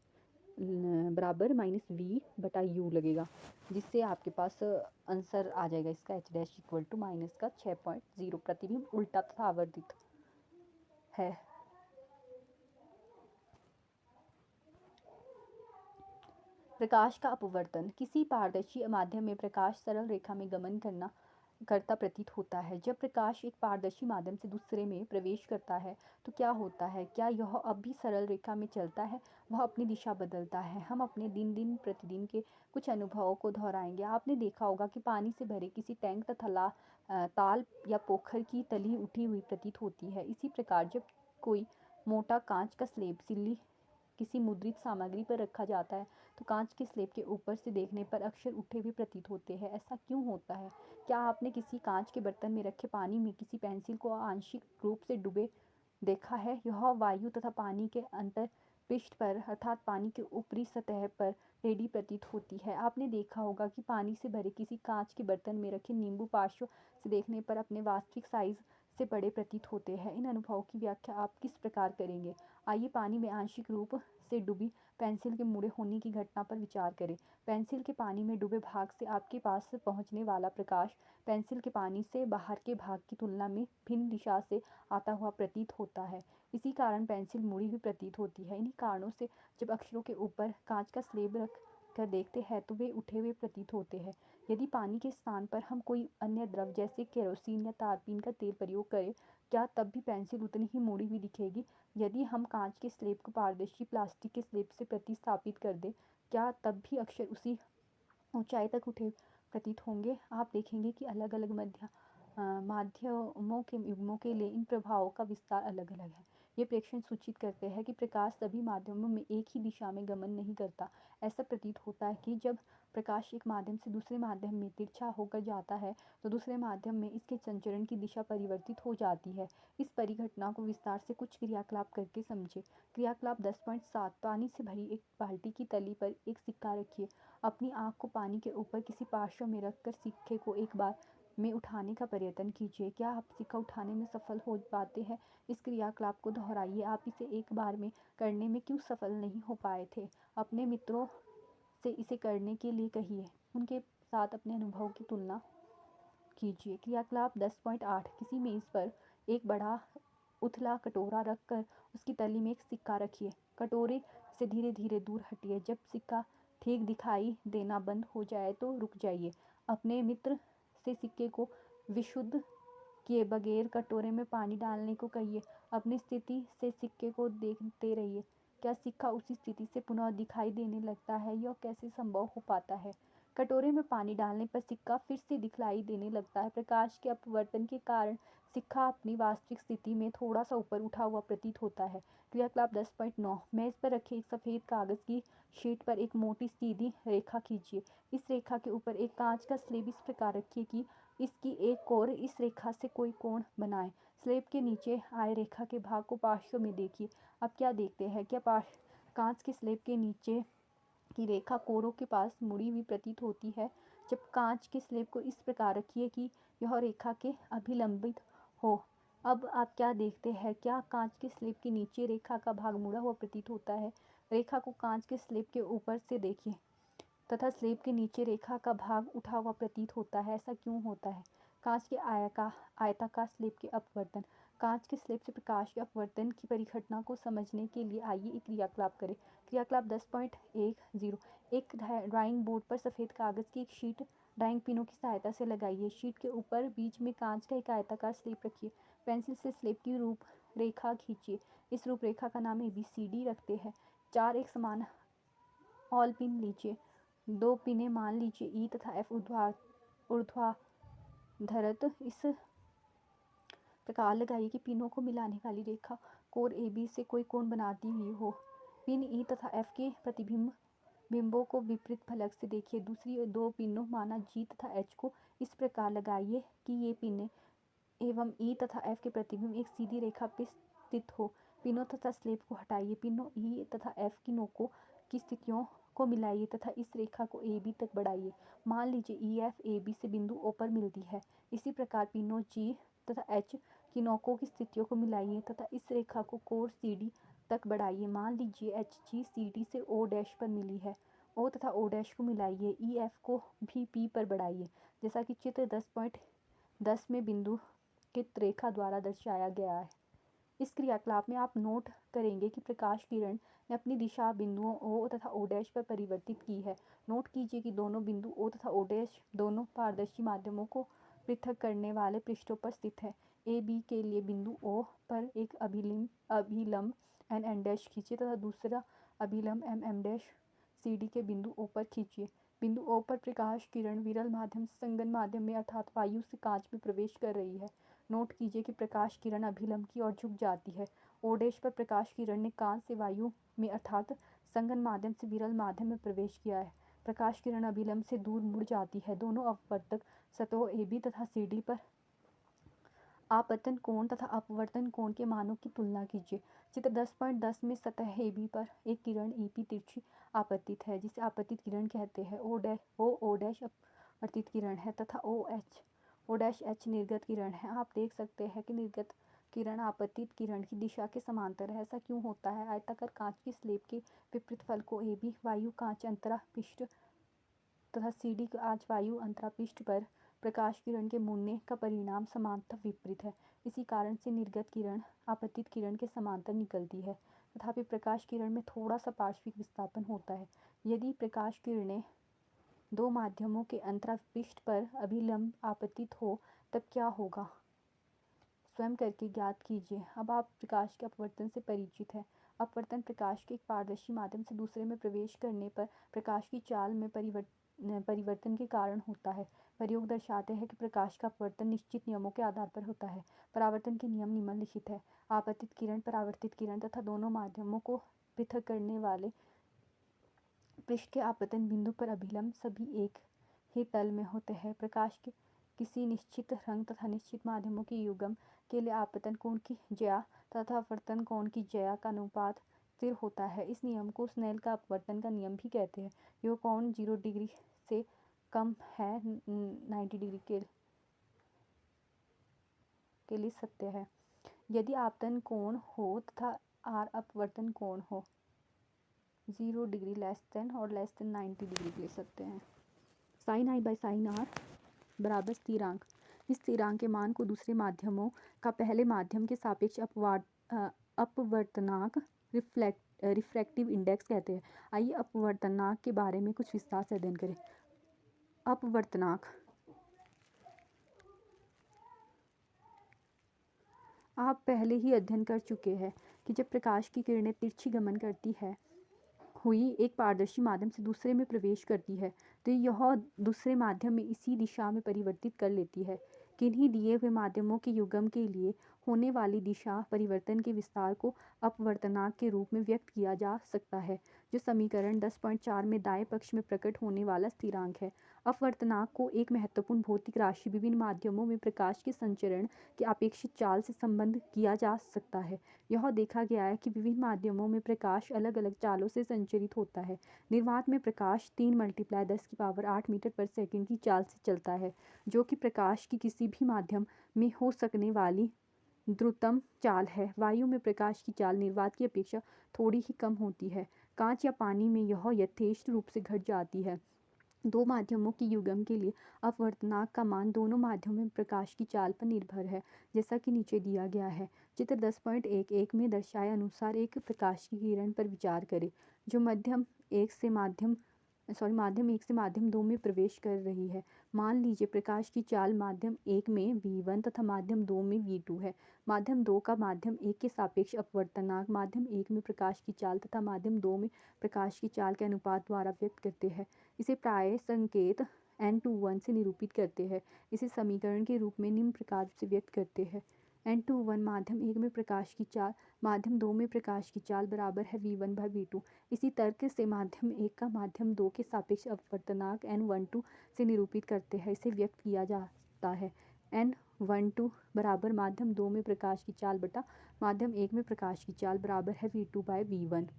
बराबर -v/u लगेगा, जिससे आपके पास आंसर आ जाएगा इसका h dash equal to minus का 6.0। प्रतिबिंब उल्टा तथा आवर्धित है। प्रकाश का अपवर्तन। किसी पारदर्शी माध्यम में प्रकाश सरल रेखा में गमन करता प्रतीत होता है। जब प्रकाश एक पारदर्शी माध्यम से दूसरे में प्रवेश करता है तो क्या होता है? क्या यह अब भी सरल रेखा में चलता है? वह अपनी दिशा बदलता है। हम अपने दिन प्रतिदिन के कुछ अनुभवों को दोहराएंगे। आपने देखा होगा कि पानी से भरे किसी टैंक तथा ताल या पोखर की तली उठी हुई प्रतीत होती है। इसी प्रकार जब कोई मोटा कांच का स्लेब सिल्ली किसी मुद्रित सामग्री पर रखा जाता है तो कांच के स्लेब के ऊपर से देखने पर अक्षर उठे हुए प्रतीत होते हैं। ऐसा क्यों होता है? क्या आपने किसी कांच के बर्तन में रखे पानी में किसी पेंसिल को आंशिक रूप से डूबे देखा है? यह वायु तथा पानी के अंतर पृष्ठ पर अर्थात पानी के ऊपरी सतह पर टेढ़ी प्रतीत होती है। आपने देखा होगा कि पानी से भरे किसी कांच के बर्तन में रखे नींबू पार्श्व से देखने पर अपने वास्तविक साइज से बड़े प्रतीत होते हैं। इन अनुभवों की व्याख्या आप किस प्रकार करेंगे? आइए पानी में आंशिक रूप से डूबी पेंसिल के मुड़े होने की घटना पर विचार करें। पेंसिल के पानी में डूबे भाग से आपके पास पहुंचने वाला प्रकाश पेंसिल के पानी से बाहर के भाग की तुलना में भिन्न दिशा से आता हुआ प्रतीत होता है। इसी कारण पेंसिल मुड़ी हुई प्रतीत होती है। इन्हीं कारणों से जब अक्षरों के ऊपर कांच का स्लेब रख कर देखते हैं तो वे उठे हुए प्रतीत होते हैं। यदि पानी के स्थान पर हम कोई अन्य द्रव जैसे केरोसिन या तारपीन का तेल प्रयोग करें, क्या तब भी पेंसिल उतनी ही मुड़ी हुई दिखेगी? यदि हम कांच के स्लेब को पारदर्शी प्लास्टिक के स्लेब से प्रतिस्थापित कर दें, क्या तब भी अक्षर उसी ऊंचाई तक उठे प्रतीत होंगे? आप देखेंगे कि अलग अलग माध्यमों के युग्मों के लिए इन प्रभावों का विस्तार अलग अलग है। ये प्रेक्षण सूचित करते हैं कि प्रकाश सभी माध्यमों में एक ही दिशा में गमन नहीं करता। ऐसा प्रतीत होता है कि जब प्रकाश एक माध्यम से दूसरे माध्यम में तिरछा होकर जाता है तो दूसरे माध्यम में इसके संचरण की दिशा परिवर्तित हो जाती है। इस परिघटना को विस्तार से कुछ क्रियाकलाप करके समझे। क्रियाकलाप 10.7 पानी से भरी एक बाल्टी की तली पर एक सिक्का रखिए। अपनी आँख को पानी के ऊपर किसी पार्श्व में रखकर सिक्के को एक बार में उठाने का प्रयत्न कीजिए। क्या आप सिक्का उठाने में सफल हो पाते हैं? इस क्रियाकलाप को दोहराइए। आप इसे एक बार में करने में क्यों सफल नहीं हो पाए थे? अपने मित्रों से इसे करने के लिए कहिए। उनके साथ अपने अनुभव की तुलना कीजिए। क्रियाकलाप 10.8 किसी मेज़ पर एक बड़ा उथला कटोरा रखकर उसकी तली में एक सिक्का रखिए। कटोरे से धीरे धीरे दूर हटिए। जब सिक्का ठीक दिखाई देना बंद हो जाए तो रुक जाइए। अपने मित्र से सिक्के को विशुद्ध किए बगैर कटोरे में पानी डालने को कहिए। अपनी स्थिति से सिक्के को देखते रहिए। क्या सिक्का उसी स्थिति से पुनः दिखाई देने लगता है? यह कैसे संभव हो पाता है? कटोरे में पानी डालने पर सिक्का फिर से दिखलाई देने लगता है। प्रकाश के अपवर्तन के कारण सिक्का अपनी वास्तविक स्थिति में थोड़ा सा ऊपर उठा हुआ प्रतीत होता है। क्रियाकलाप 10.9 मेज पर रखे एक सफ़ेद कागज़ की शीट पर एक मोटी सीधी रेखा खींचिए। इस रेखा के ऊपर एक कांच का स्लेब इस प्रकार रखिए कि इसकी एक ओर इस रेखा से कोई कोण बनाए। स्लेब के नीचे आए रेखा के भाग को पार्श्व में देखिए। अब क्या देखते हैं? क्या कांच के स्लेब के नीचे की रेखा कोरों के पास मुड़ी हुई प्रतीत होती है? जब कांच के स्लेब को इस प्रकार रखिए कि यह रेखा के अभिलंबित हो। अब आप क्या देखते हैं? क्या कांच के स्लेब के नीचे रेखा का भाग मुड़ा हुआ प्रतीत होता है? रेखा को कांच के स्लेब के ऊपर से देखिए तथा स्लेब के नीचे रेखा का भाग उठा हुआ प्रतीत होता है। ऐसा क्यों होता है? कांच के आयताकार स्लेब के अपवर्तन। कांच के स्लेब से प्रकाश के अपवर्तन की परिघटना को समझने के लिए आइए एक क्रियाकलाप करें। क्रियाकलाप 10.10। एक ड्राइंग बोर्ड पर सफ़ेद कागज़ की एक शीट ड्राइंग पिनों की सहायता से लगाइए। शीट के ऊपर बीच में कांच का एक आयताकार स्लेब रखिए। पेंसिल से स्लेब की रूपरेखा खींचिए। इस रूपरेखा का नाम ABCD रखते हैं। 4 एक समान ऑल पिन लीजिए। 2 पिनें मान लीजिए E तथा F ऊर्ध्वाधर इस प्रकार लगाइए कि पिनों को मिलाने वाली रेखा कोर AB से कोई कोण बनाती हुई हो। पिन E तथा F के बिंबों को विपरीत फलक से देखिए। दूसरी 2 पिनों माना G तथा H को इस प्रकार लगाइए कि ये पिनें एवं E तथा F के प्रतिबिंब एक सीधी रेखा पर स्थित हो। पिनों तथा स्लेब को हटाइए। पिनों E तथा F की नोकों की स्थितियों को मिलाइए तथा इस रेखा को AB तक बढ़ाइए। मान लीजिए EF AB से बिंदु O पर मिलती है। इसी प्रकार पिनों G तथा H की नोकों की स्थितियों को मिलाइए तथा इस रेखा को कोर CD तक बढ़ाइए। मान लीजिए HG CD से O डैश पर मिली है। O तथा O डैश को मिलाइए। EF को भी P पर बढ़ाइए, जैसा कि चित्र 10.10 में बिंदु की रेखा द्वारा दर्शाया गया है। इस क्रियाकलाप में आप नोट करेंगे कि प्रकाश किरण ने अपनी दिशा बिंदुओं O तथा O डैश पर परिवर्तित की है। नोट कीजिए कि दोनों बिंदु O तथा O डैश दोनों पारदर्शी माध्यमों को पृथक करने वाले पृष्ठों पर स्थित है। AB के लिए बिंदु O पर एक अभिलंब NN डैश खींचिए तथा दूसरा अभिलंब MM डैश CD के बिंदु O पर खींचिए। बिंदु O पर प्रकाश किरण विरल माध्यम से संगन माध्यम में अर्थात वायु से कांच में प्रवेश कर रही है। नोट कीजिए कि प्रकाश किरण अभिलंब की ओर झुक जाती है। O डैश पर प्रकाश किरण ने कांच से वायु में अर्थात संगन माध्यम से विरल माध्यम में प्रवेश किया है। प्रकाश किरण अभिलंब से दूर मुड़ जाती है। दोनों अपवर्तक सतहों AB तथा CD पर आपतन कोण तथा अपवर्तन कोण के मानों की तुलना कीजिए। चित्र 10.10 में सतह AB पर एक किरण EP तिरछी आपतित है, जिसे आपतित किरण कहते हैं। O डैश अपवर्तित किरण है तथा O डैश H निर्गत किरण है। आप देख सकते हैं कि निर्गत किरण आपतित किरण की दिशा के समांतर है। ऐसा क्यों होता है? आयताकार कांच की स्लेब के विपरीत फलकों AB वायु कांच अंतरा पृष्ठ तथा CD कांच वायु अंतरा पृष्ठ पर प्रकाश किरण के मुड़ने का परिणाम समानतः विपरीत है। इसी कारण से निर्गत किरण आपतित किरण के समांतर निकलती है। तथापि प्रकाश किरण में थोड़ा सा पार्श्विक विस्थापन होता है। यदि प्रकाश किरणें 2 माध्यमों के अंतरा पृष्ठ पर अभिलंब आपतित हो तब क्या होगा? स्वयं करके ज्ञात कीजिए। अब आप प्रकाश के अपवर्तन से परिचित हैं। अपवर्तन प्रकाश के एक पारदर्शी माध्यम से दूसरे में प्रवेश करने पर प्रकाश की चाल में परिवर्तन के कारण होता है। प्रयोग दर्शाते हैं कि प्रकाश का अपवर्तन निश्चित नियमों के आधार पर होता है। परावर्तन के नियम निम्नलिखित है। आपतित किरण, परावर्तित किरण तथा दोनों माध्यमों को पृथक करने वाले पृष्ठ के आपतन बिंदु पर अभिलंब सभी एक ही तल में होते हैं। प्रकाश के किसी निश्चित रंग तथा निश्चित माध्यमों के युग्म के लिए आपतन कोण की ज्या तथा अपवर्तन कोण की ज्या का अनुपात स्थिर होता है। इस नियम को स्नेल का अपवर्तन का नियम भी कहते हैं। यह कोण 0 डिग्री से कम है 90 डिग्री के लिए सत्य है। यदि आपतन कोण हो तथा R अपवर्तन कोण हो 0 डिग्री लेस देन 90 डिग्री के लिए सत्य है। Sine I by sine R बराबर स्थिरांक। इस स्थिरांक के मान को दूसरे माध्यमों का पहले माध्यम के सापेक्ष अपवर्तनांक रिफ्रैक्टिव इंडेक्स कहते हैं। आइए अपवर्तनांक के बारे में कुछ विस्तार से अध्ययन करें। अपवर्तनांक आप पहले ही अध्ययन कर चुके हैं कि जब प्रकाश की किरणें तिरछी गमन करती है हुई एक पारदर्शी माध्यम से दूसरे में प्रवेश करती है तो यह दूसरे माध्यम में इसी दिशा में परिवर्तित कर लेती है। किन्हीं दिए हुए माध्यमों के युग्म के लिए होने वाली दिशा परिवर्तन के विस्तार को अपवर्तनांक के रूप में व्यक्त किया जा सकता है, जो समीकरण 10.4 में दाएं पक्ष में प्रकट होने वाला स्थिरांक है। अपवर्तनांक को एक महत्वपूर्ण भौतिक राशि विभिन्न माध्यमों में प्रकाश के संचरण की अपेक्षित चाल से संबंध किया जा सकता है। यह देखा गया है कि विभिन्न माध्यमों में प्रकाश अलग अलग चालों से संचरित होता है। निर्वात में प्रकाश 3 × 10⁸ मीटर पर सेकंड की चाल से चलता है, जो कि प्रकाश की किसी भी माध्यम में हो सकने वाली द्रुततम चाल है। वायु में प्रकाश की चाल निर्वात की अपेक्षा थोड़ी ही कम होती है। कांच या पानी में यह यथेष्ट रूप से घट जाती है। दो माध्यमों के युग्म के लिए अपवर्तनांक का मान दोनों माध्यमों में प्रकाश की चाल पर निर्भर है, जैसा कि नीचे दिया गया है। चित्र 10.11 में दर्शाए अनुसार एक प्रकाश की किरण पर विचार करें जो माध्यम एक से माध्यम 2 में प्रवेश कर रही है। मान लीजिए प्रकाश की चाल माध्यम 1 में v1 तथा माध्यम 2 में v2 है। माध्यम 2 का माध्यम 1 के सापेक्ष अपवर्तनांक माध्यम 1 में प्रकाश की चाल तथा माध्यम 2 में प्रकाश की चाल के अनुपात द्वारा व्यक्त करते हैं। इसे प्राय संकेत n21 से निरूपित करते हैं। इसे समीकरण के रूप में निम्न प्रकार से व्यक्त करते हैं। n21 माध्यम 1 में प्रकाश की चाल माध्यम 2 में प्रकाश की चाल बराबर है v1/v2। इसी तर्क से माध्यम 1 का माध्यम 2 के सापेक्ष अपवर्तनांक n12 से निरूपित करते हैं। इसे व्यक्त किया जाता है n12 बराबर माध्यम 2 में प्रकाश की चाल बटा माध्यम 1 में प्रकाश की चाल बराबर है v2/v1।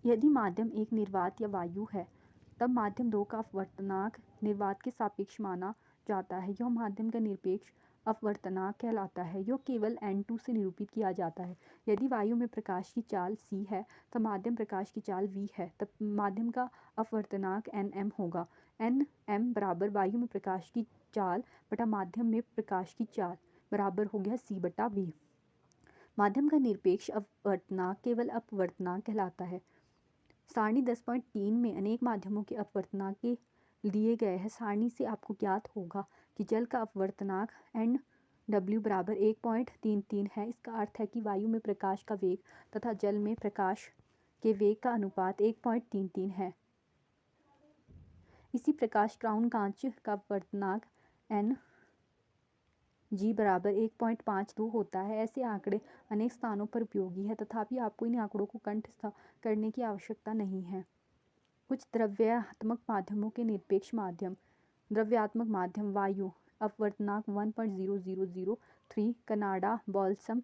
यदि माध्यम एक निर्वात या वायु है तब माध्यम 2 का अपवर्तनांक निर्वात के सापेक्ष माना जाता है। यह माध्यम का निरपेक्ष अपवर्तनांक कहलाता है। यह केवल n2 से निरूपित किया जाता है। यदि वायु में प्रकाश की चाल c है तब माध्यम प्रकाश की चाल v है, तब माध्यम का अपवर्तनांक nm होगा। nm बराबर वायु में प्रकाश की चाल बटा माध्यम में प्रकाश की चाल बराबर हो गया c/v। माध्यम का निरपेक्ष अपवर्तनांक केवल अपवर्तनांक कहलाता है। सारणी 10.3 में अनेक माध्यमों के अपवर्तनांक के दिए गए हैं। सारणी से आपको ज्ञात होगा कि जल का अपवर्तनांक NW बराबर 1.33 है। इसका अर्थ है कि वायु में प्रकाश का वेग तथा जल में प्रकाश के वेग का अनुपात 1.33 है। इसी प्रकार क्राउन कांच का अपवर्तनांक NG बराबर 1.52 होता है। ऐसे आंकड़े अनेक स्थानों पर उपयोगी है, तथापि आपको इन आंकड़ों को कंठस्थ करने की आवश्यकता नहीं है। कुछ द्रव्यात्मक माध्यमों के निरपेक्ष माध्यम। द्रव्यात्मक माध्यम वायु अपवर्तनांक 1.0003, कनाडा बॉल्सम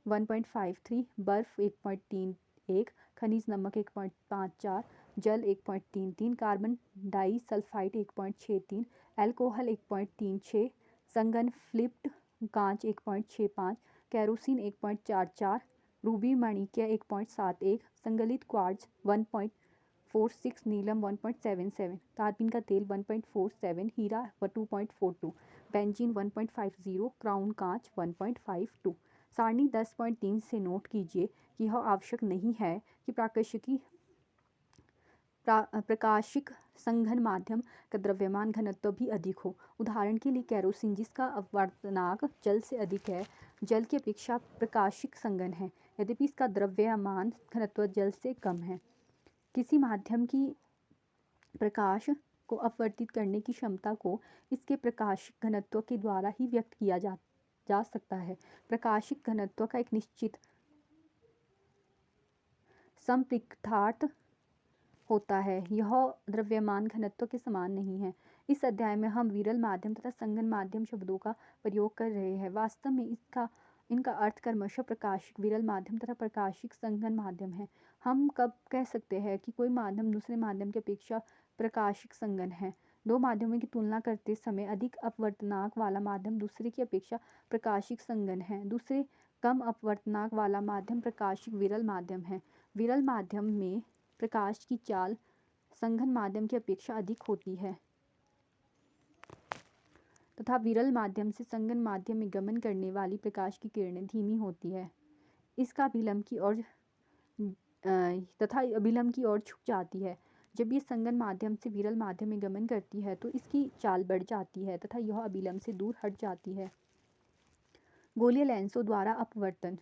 1.53, बर्फ 1.31, खनिज नमक 1.54, जल 1.33, कार्बन डाई सल्फाइड 1.63, अल्कोहल 1.36, संगन फ्लिप्ड कांच 1.65, केरोसिन 1.44, रूबी माणिक्य 1.71, संगलित क्वार्ट्ज 1.46, नीलम 1.77, तारपीन का तेल 1.47, हीरा 2.42, बेंजीन 1.50, क्राउन कांच 1.52। सारणी 10.3 से नोट कीजिए कि यह आवश्यक नहीं है कि प्रकाशिक संघन माध्यम का द्रव्यमान घनत्व भी अधिक हो। उदाहरण के लिए केरोसिन, जिसका अपवर्तनांक जल से अधिक है, जल की अपेक्षा प्रकाशिक संघन है, यद्यपि इसका द्रव्यमान घनत्व जल से कम है। किसी माध्यम की प्रकाश को अपवर्तित करने की क्षमता को इसके प्रकाशिक घनत्व के द्वारा ही व्यक्त किया जा सकता है। प्रकाशिक घनत्व का एक निश्चित संपृक्तार्थ होता है। यह द्रव्यमान घनत्व के समान नहीं है। इस अध्याय में हम विरल माध्यम तथा संघन माध्यम शब्दों का प्रयोग कर रहे हैं। वास्तव में इनका अर्थ क्रमशः प्रकाशिक विरल माध्यम तथा प्रकाशिक संघन माध्यम है। हम कब कह सकते हैं कि कोई माध्यम दूसरे माध्यम की अपेक्षा प्रकाशिक संघन है? दो माध्यमों की तुलना करते समय अधिक अपवर्तनांक वाला माध्यम दूसरे की अपेक्षा प्रकाशिक संघन है। दूसरे कम अपवर्तनांक वाला माध्यम प्रकाशिक विरल माध्यम है। विरल माध्यम में प्रकाश की चाल संघन माध्यम की अपेक्षा अधिक होती है तथा विरल माध्यम से संघन माध्यम में गमन करने वाली प्रकाश की किरणें धीमी होती है। इसका अभिलंब की ओर झुक जाती है। जब ये संघन माध्यम से विरल माध्यम में गमन करती है तो इसकी चाल बढ़ जाती है तथा यह अभिलंब से दूर हट जाती है। गोलीय लेंसों द्वारा अपवर्तन।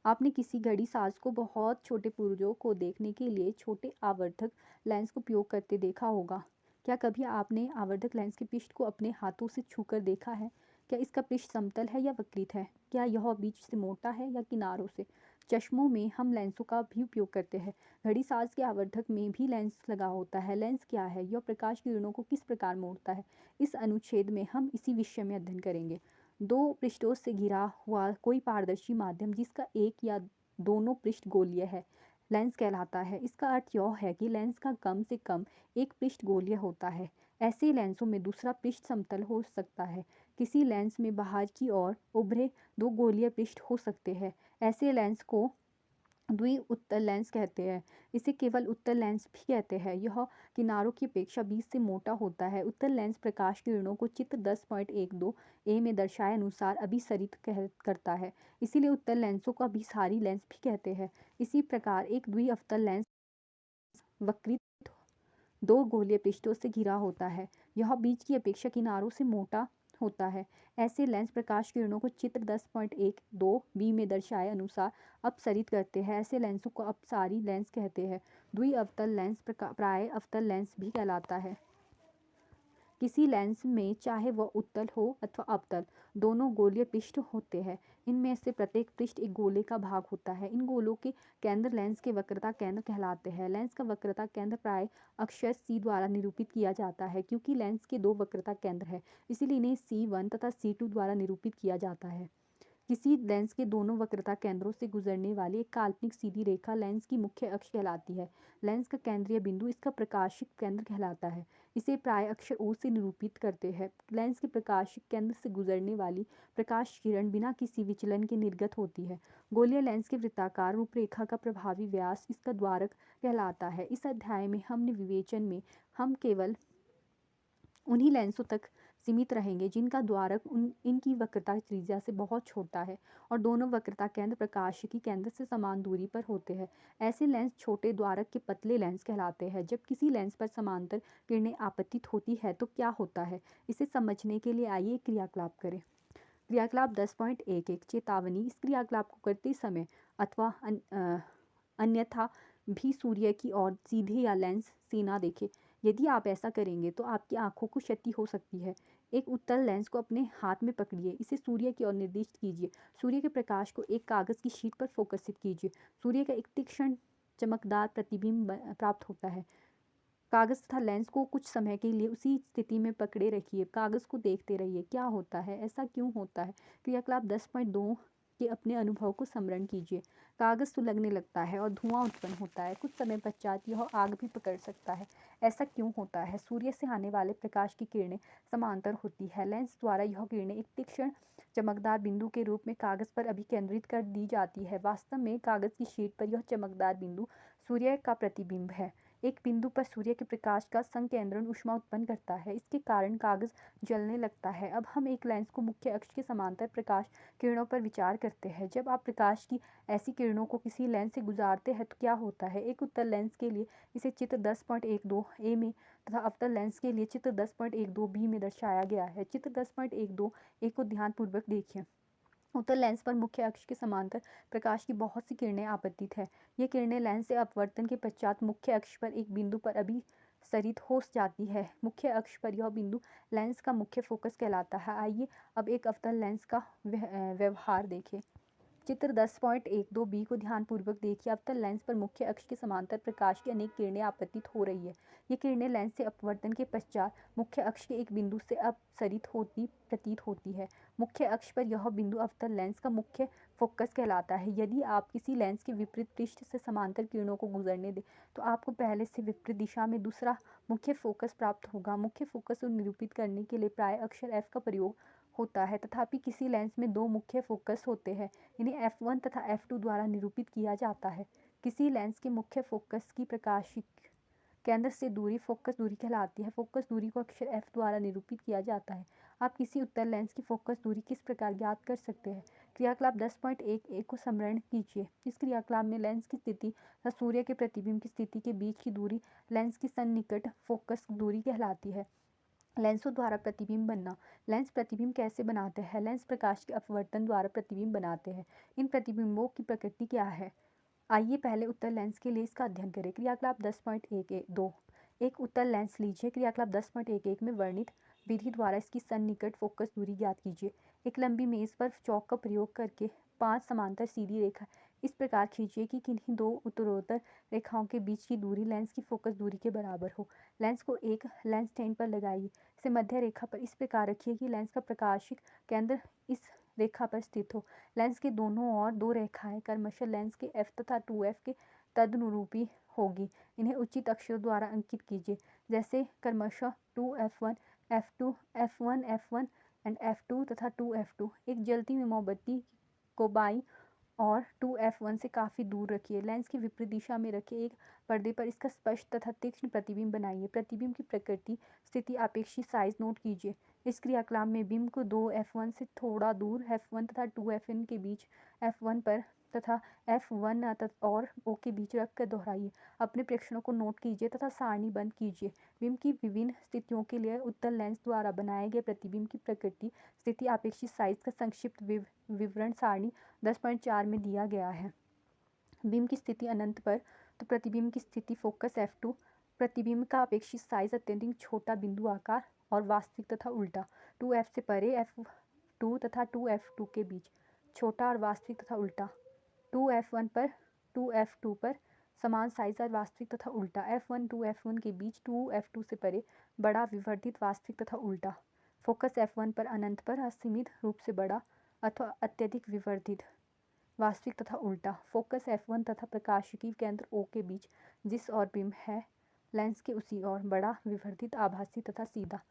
आपने किसी घड़ी साज को बहुत छोटे पुर्जों को देखने के लिए छोटे आवर्धक लेंस को उपयोग करते देखा होगा। क्या कभी आपने आवर्धक लेंस के पृष्ठ को अपने हाथों से छूकर देखा है? क्या इसका पृष्ठ समतल है या वक्रित है? क्या यह बीच से मोटा है या किनारों से? चश्मों में हम लेंसों का भी उपयोग करते हैं। घड़ी साज के आवर्धक में भी लेंस लगा होता है। लेंस क्या है? यह प्रकाश किरणों को किस प्रकार मोड़ता है? इस अनुच्छेद में हम इसी विषय में अध्ययन करेंगे। दो पृष्ठों से घिरा हुआ कोई पारदर्शी माध्यम जिसका एक या दोनों पृष्ठ गोलीय है लेंस कहलाता है। इसका अर्थ यह है कि लेंस का कम से कम एक पृष्ठ गोलीय होता है। ऐसे लेंसों में दूसरा पृष्ठ समतल हो सकता है। किसी लेंस में बाहर की ओर उभरे दो गोलीय पृष्ठ हो सकते हैं। ऐसे लेंस को द्वि उत्तल लेंस कहते हैं। इसे केवल उत्तल लेंस भी कहते हैं। यह किनारों की अपेक्षा 20 से मोटा होता है। उत्तल लेंस प्रकाश किरणों को चित्र 10.12 ए में दर्शाए अनुसार अभिसरित करता है, इसीलिए उत्तल लेंसों को अभिसारी लेंस भी कहते हैं। इसी प्रकार एक द्वि अवतल लेंस वक्रित दो गोलीय पृष्ठों से घिरा होता है। यह बीच की अपेक्षा किनारों से मोटा होता है। ऐसे लेंस प्रकाश किरणों को चित्र 10.12 बी में दर्शाए अनुसार अपसरित करते हैं। ऐसे लेंसों को अपसारी लेंस कहते हैं। द्वि अवतल लेंस प्राय अवतल लेंस भी कहलाता है। किसी लेंस में चाहे वह उत्तल हो अथवा अवतल, दोनों गोलीय पृष्ठ होते हैं। इनमें से प्रत्येक पृष्ठ एक गोले का भाग होता है। इन गोलों के केंद्र लेंस के वक्रता केंद्र कहलाते हैं। लेंस का वक्रता केंद्र प्राय अक्षर C द्वारा निरूपित किया जाता है। क्योंकि लेंस के दो वक्रता केंद्र है, इसीलिए इन्हें C1 तथा C2 द्वारा निरूपित किया जाता है। किसी लेंस के दोनों वक्रता केंद्रों से गुजरने वाली एक काल्पनिक सीधी रेखा लेंस की मुख्य अक्ष कहलाती है। लेंस का केंद्रीय बिंदु इसका प्रकाशिक केंद्र कहलाता है। इसे प्राय अक्षर O से निरूपित करते हैं। लेंस के प्रकाशिक केंद्र से गुजरने वाली प्रकाश किरण बिना किसी विचलन के निर्गत होती है। गोलीय लेंस के वृत्ताकार रूपरेखा का प्रभावी व्यास इसका द्वारक कहलाता है। इस अध्याय में हमने विवेचन में हम केवल उन्हीं लेंसों तक सीमित रहेंगे जिनका द्वारक इनकी वक्रता त्रिज्या से बहुत छोटा है और दोनों वक्रता केंद्र प्रकाशिकी केंद्र से समान दूरी पर होते हैं। ऐसे लेंस छोटे द्वारक के पतले लेंस कहलाते हैं। जब किसी लेंस पर समांतर किरणें आपतित होती है तो क्या होता है, इसे समझने के लिए आइए क्रियाकलाप करें। क्रियाकलाप 10.11 चेतावनी। इस क्रियाकलाप को करते समय अथवा अन्यथा भी सूर्य की ओर सीधे या लेंस से ना देखें। यदि आप ऐसा करेंगे तो आपकी आंखों को क्षति हो सकती है। एक उत्तल लेंस को अपने हाथ में पकड़िए, इसे सूर्य की ओर निर्दिष्ट कीजिए। सूर्य के प्रकाश को एक कागज की शीट पर फोकसित कीजिए। सूर्य का एक तीक्ष्ण चमकदार प्रतिबिंब प्राप्त होता है। कागज तथा लेंस को कुछ समय के लिए उसी स्थिति में पकड़े रखिए। कागज को देखते रहिए क्या होता है, ऐसा क्यों होता है। क्रियाकलाप 10.2 के अपने अनुभव को स्मरण कीजिए। कागज सुलगने लगता है और धुआं उत्पन्न होता है। कुछ समय पश्चात यह आग भी पकड़ सकता है। ऐसा क्यों होता है। सूर्य से आने वाले प्रकाश की किरणें समांतर होती है। लेंस द्वारा यह किरणें एक तीक्ष्ण चमकदार बिंदु के रूप में कागज पर अभिकेंद्रित कर दी जाती है। वास्तव में कागज की शीट पर यह चमकदार बिंदु सूर्य का प्रतिबिंब है। एक बिंदु पर सूर्य के प्रकाश का संकेंद्रण ऊष्मा उत्पन्न करता है। इसके कारण कागज जलने लगता है। अब हम एक लेंस को मुख्य अक्ष के समांतर प्रकाश किरणों पर विचार करते हैं। जब आप प्रकाश की ऐसी किरणों को किसी लेंस से गुजारते हैं तो क्या होता है। एक उत्तल लेंस के लिए इसे चित्र 10.12 ए में तथा अवतल लेंस के लिए चित्र 10.12 बी में दर्शाया गया है। चित्र 10.12 ए को ध्यानपूर्वक देखिए। उत्तल लेंस पर मुख्य अक्ष के समांतर प्रकाश की बहुत सी किरणें आपतित है। ये किरणें लेंस से अपवर्तन के पश्चात मुख्य अक्ष पर एक बिंदु पर अभिसरित हो जाती है। मुख्य अक्ष पर यह बिंदु लेंस का मुख्य फोकस कहलाता है। आइए अब एक अवतल लेंस का व्यवहार देखें। चित्र 10.12 बी को ध्यानपूर्वक देखिए। अवतल लेंस पर मुख्य अक्ष के समांतर प्रकाश की अनेक किरणें आपतित हो रही है। ये किरणें लेंस से अपवर्तन के पश्चात मुख्य अक्ष के एक बिंदु से अपसरित होती प्रतीत होती है। मुख्य अक्ष पर यह बिंदु अवतल लेंस का मुख्य फोकस कहलाता है। यदि आप किसी लेंस के विपरीत पृष्ठ से समांतर किरणों को गुजरने दें तो आपको पहले से विपरीत दिशा में दूसरा मुख्य फोकस प्राप्त होगा। मुख्य फोकस को निरूपित करने के लिए प्राय अक्षर F का प्रयोग होता है। तथापि किसी लेंस में दो मुख्य फोकस होते हैं, इन्हें F1 तथा F2 द्वारा निरूपित किया जाता है। किसी लेंस के मुख्य फोकस की प्रकाशिक केंद्र से दूरी फोकस दूरी कहलाती है। फोकस दूरी को अक्षर F द्वारा निरूपित किया जाता है। आप किसी उत्तल लेंस की फोकस दूरी किस प्रकार ज्ञात कर सकते हैं। क्रियाकलाप 10.11 को स्मरण कीजिए। इस क्रियाकलाप में लेंस की स्थिति तथा सूर्य के प्रतिबिंब की स्थिति के बीच की दूरी लेंस की सन्निकट फोकस दूरी कहलाती है। लेंसों द्वारा प्रतिबिंब बनना। लेंस प्रतिबिंब कैसे बनाते हैं। लेंस प्रकाश के अपवर्तन द्वारा प्रतिबिंब बनाते हैं। इन प्रतिबिंबों की प्रकृति क्या है। आइए पहले उत्तल लेंस के लिए इसका अध्ययन करें। क्रियाकलाप 10.12 एक उत्तल लेंस लीजिए। क्रियाकलाप 10.11 में वर्णित विधि द्वारा इसकी सन्निकट फोकस दूरी ज्ञात कीजिए। एक लंबी मेज पर चौक का प्रयोग करके 5 समांतर सीधी रेखा इस प्रकार खींचिए कि किन्हीं दो उत्तरोत्तर रेखाओं के बीच की दूरी लेंस की फोकस दूरी के बराबर हो। लेंस को एक लेंस स्टैंड पर लगाइए। इसे मध्य रेखा पर इस प्रकार रखिए कि लेंस का प्रकाशिक केंद्र इस रेखा पर स्थित हो। लेंस के दोनों ओर दो रेखाएं क्रमशः लेंस के F तथा 2F के तदनुरूपी होगी। इन्हें उचित अक्षरों द्वारा अंकित कीजिए, जैसे क्रमशः 2F1 F2 F1 F1 and F2 तथा 2F2। एक जलती हुई मोमबत्ती को बाईं और 2f1 से काफ़ी दूर रखिए। लेंस की विपरीत दिशा में रखे एक पर्दे पर इसका स्पष्ट तथा तीक्ष्ण प्रतिबिंब बनाइए। प्रतिबिंब की प्रकृति, स्थिति, अपेक्षित साइज नोट कीजिए। इस क्रियाकलाप में बिंब को 2f1 से थोड़ा दूर f1 तथा 2fn के बीच f1 पर तथा f1 और o के बीच रखकर दोहराइए। अपने प्रेक्षणों को नोट कीजिए तथा सारणीबद्ध कीजिए। बिंब की विभिन्न स्थितियों के लिए उत्तल लेंस द्वारा बनाए गए प्रतिबिंब की प्रकृति, स्थिति, अपेक्षित साइज का संक्षिप्त विवरण सारणी 10.4 में दिया गया है। बिंब की स्थिति अनंत पर तो प्रतिबिंब की स्थिति फोकस f2, प्रतिबिंब का अपेक्षित साइज अत्यधिक छोटा बिंदु आकार और वास्तविक तथा उल्टा। 2f से परे f2 तथा 2f2 के बीच छोटा और वास्तविक तथा उल्टा। 2f1 पर 2f2 पर समान साइज और वास्तविक तथा उल्टा। f1 2f1 के बीच 2f2 से परे बड़ा, विवर्धित, वास्तविक तथा उल्टा। फोकस f1 पर अनंत पर असीमित रूप से बड़ा अथवा अत्यधिक विवर्धित, वास्तविक तथा उल्टा। फोकस f1 तथा प्रकाशिकी केंद्र O के बीच जिस ओर बिंब है लेंस के उसी ओर बड़ा, विवर्धित, आभासी तथा सीधा।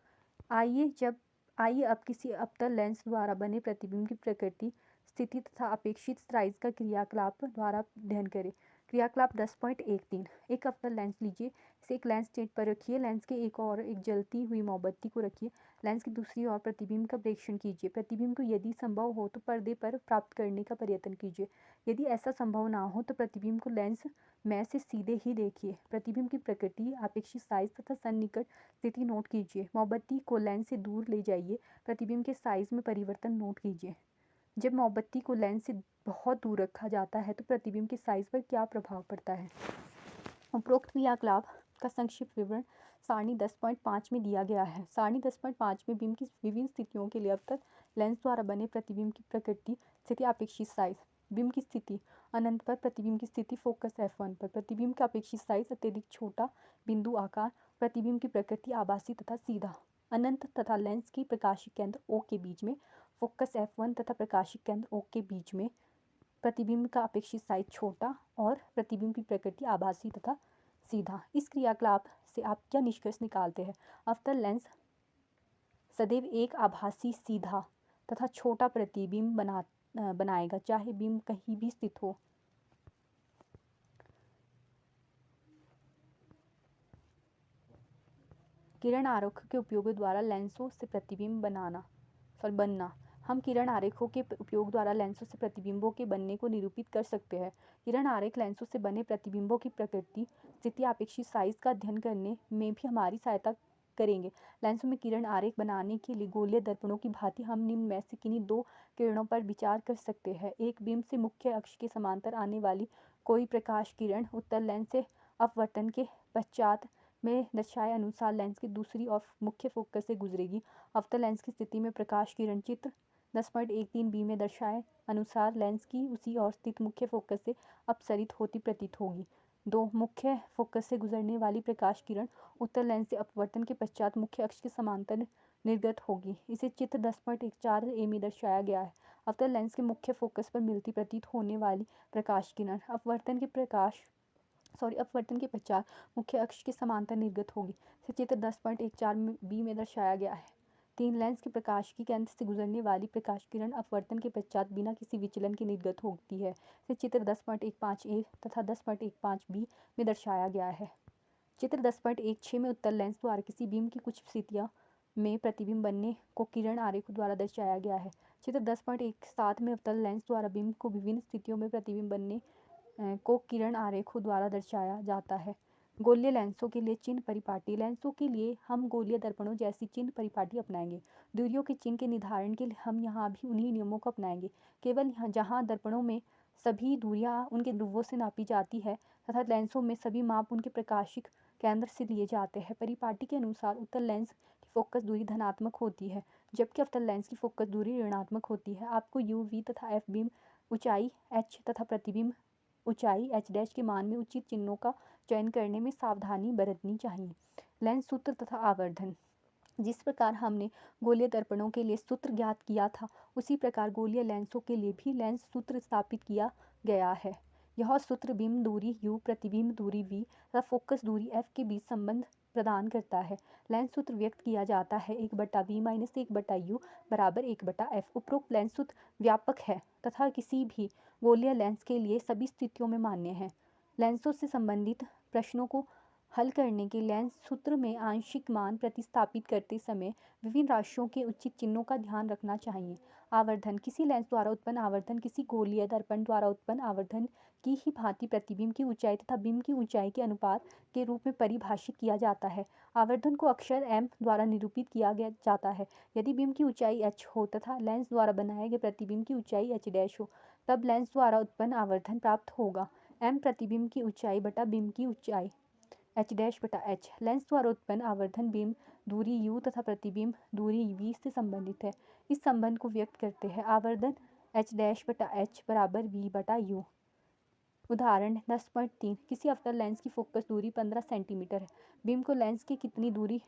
आइए अब किसी अवतल लेंस द्वारा बने प्रतिबिंब की प्रकृति, स्थिति तथा अपेक्षित साइज का क्रियाकलाप द्वारा अध्ययन करें। क्रियाकलाप 10.13। एक अवतल लेंस लीजिए, इसे एक लेंस स्टेज पर रखिए। लेंस के एक और एक जलती हुई मोमबत्ती को रखिए। लेंस की दूसरी ओर प्रतिबिंब का प्रेक्षण कीजिए। प्रतिबिंब को यदि संभव हो तो पर्दे पर प्राप्त करने का प्रयत्न कीजिए। यदि ऐसा संभव ना हो तो प्रतिबिंब को लेंस में से सीधे ही देखिए। प्रतिबिंब की प्रकृति, अपेक्षित साइज तथा सन्निकट स्थिति नोट कीजिए। मोमबत्ती को लेंस से दूर ले जाइए। प्रतिबिंब के साइज में परिवर्तन नोट कीजिए। जब मोमबत्ती को लेंस से बहुत दूर रखा जाता है तो प्रतिबिंब के साइज पर क्या प्रभाव पड़ता है। उपरोक्त क्रियाकलाप का संक्षिप्त विवरण सारणी 10.5 में दिया गया है। सारणी 10.5 में बिंब की विभिन्न स्थितियों के लिए अवतल लेंस द्वारा बने प्रतिबिंब की प्रकृति, स्थिति, अपेक्षित साइज। बिंब की स्थिति अनंत पर, प्रतिबिंब की स्थिति फोकस f1 पर, प्रतिबिंब का अपेक्षित साइज अत्यधिक छोटा बिंदु आकार, प्रतिबिंब की प्रकृति आभासी तथा सीधा। अनंत तथा लेंस की प्रकाशिक केंद्र O के बीच में फोकस f1 तथा प्रकाशिक केंद्र O के बीच में प्रतिबिंब का अपेक्षित साइज छोटा और प्रतिबिंब की प्रकृति आभासी तथा सीधा। इस क्रियाकलाप से आप क्या निष्कर्ष निकालते हैं। अवतल लेंस सदैव एक आभासी, सीधा तथा छोटा प्रतिबिंब बनाएगा, चाहे बिंब कहीं भी स्थित हो। किरण आरेख के उपयोग द्वारा लेंसों से प्रतिबिंब बनना। हम किरण आरेखों के उपयोग द्वारा लेंसों से प्रतिबिंबों के बनने को निरूपित कर सकते हैं। किरण आरेख लेंसों से बने प्रतिबिंबों की प्रकृति, स्थिति, अपेक्षित साइज का अध्ययन करने में भी हमारी सहायता करेंगे। लेंसों में किरण आरेख बनाने के लिए गोलीय दर्पणों की भांति हम निम्न में से किन्हीं दो किरणों पर विचार कर सकते हैं। एक, बिंब से मुख्य अक्ष के समांतर आने वाली कोई प्रकाश किरण उत्तल लेंस से अपवर्तन के पश्चात में दर्शाए अनुसार लेंस की दूसरी और मुख्य फोकस से गुजरेगी। अवतल लेंस की स्थिति में प्रकाश किरण चित्र 10.13 बी में दर्शाए अनुसार लेंस की उसी ओर स्थित मुख्य फोकस से अपसरित होती प्रतीत होगी। 2, मुख्य फोकस से गुजरने वाली प्रकाश किरण उत्तल लेंस से अपवर्तन के पश्चात मुख्य अक्ष के समांतर निर्गत होगी। इसे चित्र 10.14 ए में दर्शाया गया है। अवतल लेंस के मुख्य फोकस पर मिलती प्रतीत होने वाली प्रकाश किरण अपवर्तन के पश्चात मुख्य अक्ष के समांतर निर्गत होगी। इसे चित्र 10.14 बी में दर्शाया गया है। 3, लेंस के प्रकाश की केंद्र से गुजरने वाली प्रकाश किरण अपवर्तन के पश्चात बिना किसी विचलन के निर्गत होती है। इसे चित्र 10.15 ए तथा 10.15 बी में दर्शाया गया है। चित्र 10.16 में उत्तल लेंस द्वारा किसी बीम की कुछ स्थितियों में प्रतिबिंब बनने को किरण आरेखों द्वारा दर्शाया गया है। चित्र 10.17 में अवतल लेंस द्वारा बिंब को विभिन्न स्थितियों में प्रतिबिंब बनने को किरण आरेखों द्वारा दर्शाया जाता है। गोलीय लेंसों के लिए चिन्ह परिपाटी। लेंसों के लिए हम गोलीय दर्पणों जैसी चिन्ह परिपाटी अपनाएंगे। दूरियों के चिन्ह के निर्धारण के लिए हम यहाँ भी उन्हीं नियमों को अपनाएंगे। केवल जहाँ दर्पणों में सभी दूरियाँ उनके ध्रुवों से नापी जाती है तथा लेंसों में सभी माप उनके प्रकाशिक केंद्र से लिए जाते हैं। परिपाटी के अनुसार उत्तल लेंस की फोकस दूरी धनात्मक होती है जबकि अवतल लेंस की फोकस दूरी ऋणात्मक होती है। आपको u, v तथा f बीम ऊंचाई h तथा प्रतिबिंब ऊंचाई h' के मान में उचित चिन्हों का चयन करने में सावधानी बरतनी चाहिए। लेंस सूत्र तथा आवर्धन। जिस प्रकार हमने गोलीय दर्पणों के लिए सूत्र ज्ञात किया था उसी प्रकार गोलीय लेंसों के लिए भी लेंस सूत्र स्थापित किया गया है। यह सूत्र बीम दूरी u, प्रतिबिंब दूरी v तथा फोकस दूरी f के बीच संबंध प्रदान करता है। लेंस सूत्र व्यक्त किया जाता है 1/v - 1/u बराबर 1/f। उपरोक्त लेंस सूत्र व्यापक है तथा किसी भी गोलीय लेंस के लिए सभी स्थितियों में मान्य है। लेंसों से संबंधित प्रश्नों को हल करने के लेंस सूत्र में आंशिक मान प्रतिस्थापित करते समय विभिन्न राशियों के उचित चिन्हों का ध्यान रखना चाहिए। आवर्धन, किसी लेंस द्वारा उत्पन्न आवर्धन किसी गोलीय दर्पण द्वारा उत्पन्न आवर्धन की ही भांति प्रतिबिंब की ऊंचाई तथा बिंब की ऊंचाई के अनुपात के रूप में परिभाषित किया जाता है। आवर्धन को अक्षर m द्वारा निरूपित किया जाता है। यदि बिंब की ऊंचाई h हो तथा लेंस द्वारा बनाए गए प्रतिबिंब की ऊंचाई h' हो, तब लेंस द्वारा उत्पन्न आवर्धन प्राप्त होगा। m प्रतिबिंब की ऊंचाई बटा बिंब की ऊंचाई h'/h। लेंस द्वारा उत्पन्न आवर्धन बिंब दूरी u तथा प्रतिबिंब दूरी v से संबंधित है। इस संबंध को व्यक्त करते हैं आवर्धन h'/h बराबर v/u। उदाहरण 10.3, किसी अवतल लेंस की फोकस दूरी 15 सेंटीमीटर है। बिंब को लेंस के कितनी दूरी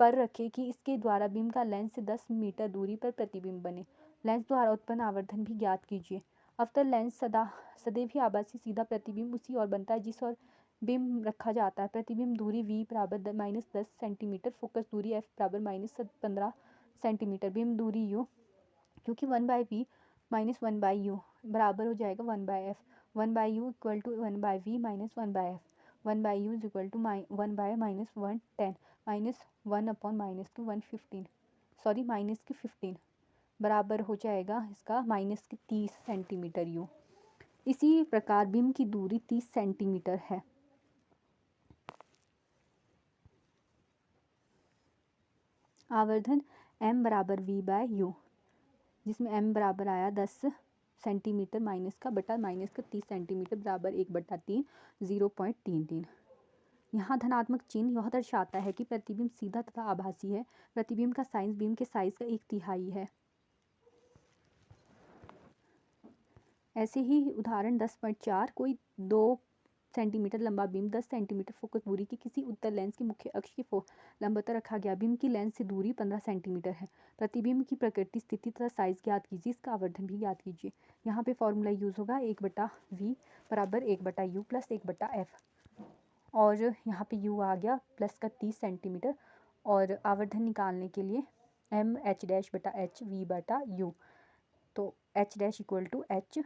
पर रखें कि इसके द्वारा बिंब का लेंस से 10 मीटर दूरी पर प्रतिबिंब बने। लेंस द्वारा उत्पन्न आवर्धन भी ज्ञात कीजिए। अवतल लेंस सदैव ही आभासी सीधा प्रतिबिंब उसी ओर बनता है जिस ओर बिंब रखा जाता है। प्रतिबिंब दूरी v बराबर -10 सेंटीमीटर, फोकस दूरी f बराबर -15 सेंटीमीटर, बिंब दूरी u, क्योंकि 1/v - 1/u बराबर हो जाएगा 1/f। 1/u equal to 1/v - 1/f। 1/u is equal to 1/-110 -1/-115 बराबर हो जाएगा इसका -30 सेंटीमीटर u। इसी प्रकार बिंब की दूरी 30 सेंटीमीटर है। आवर्धन m बराबर v/u, जिसमें m बराबर आया 10 सेंटीमीटर माइनस का 30 सेंटीमीटर बराबर 1/3 0.33। यहाँ धनात्मक चिन्ह यह दर्शाता है कि प्रतिबिंब सीधा तथा आभासी है। प्रतिबिंब का साइज बिंब के साइज का 1/3 है। ऐसे ही उदाहरण 10.4, कोई 2 सेंटीमीटर लंबा बिंब 10 सेंटीमीटर फोकस दूरी के किसी उत्तल लेंस के मुख्य अक्ष के लंबवत रखा गया। बिंब की लेंस से दूरी 15 सेंटीमीटर है। प्रतिबिंब की प्रकृति, स्थिति तथा साइज ज्ञात कीजिए। इसका आवर्धन भी ज्ञात कीजिए। यहाँ पे फॉर्मूला यूज होगा 1/v बराबर 1/u प्लस 1/f, और यहाँ पे u आ गया प्लस का 30 सेंटीमीटर, और आवर्धन निकालने के लिए m(h'/h v/u), तो h' equal to h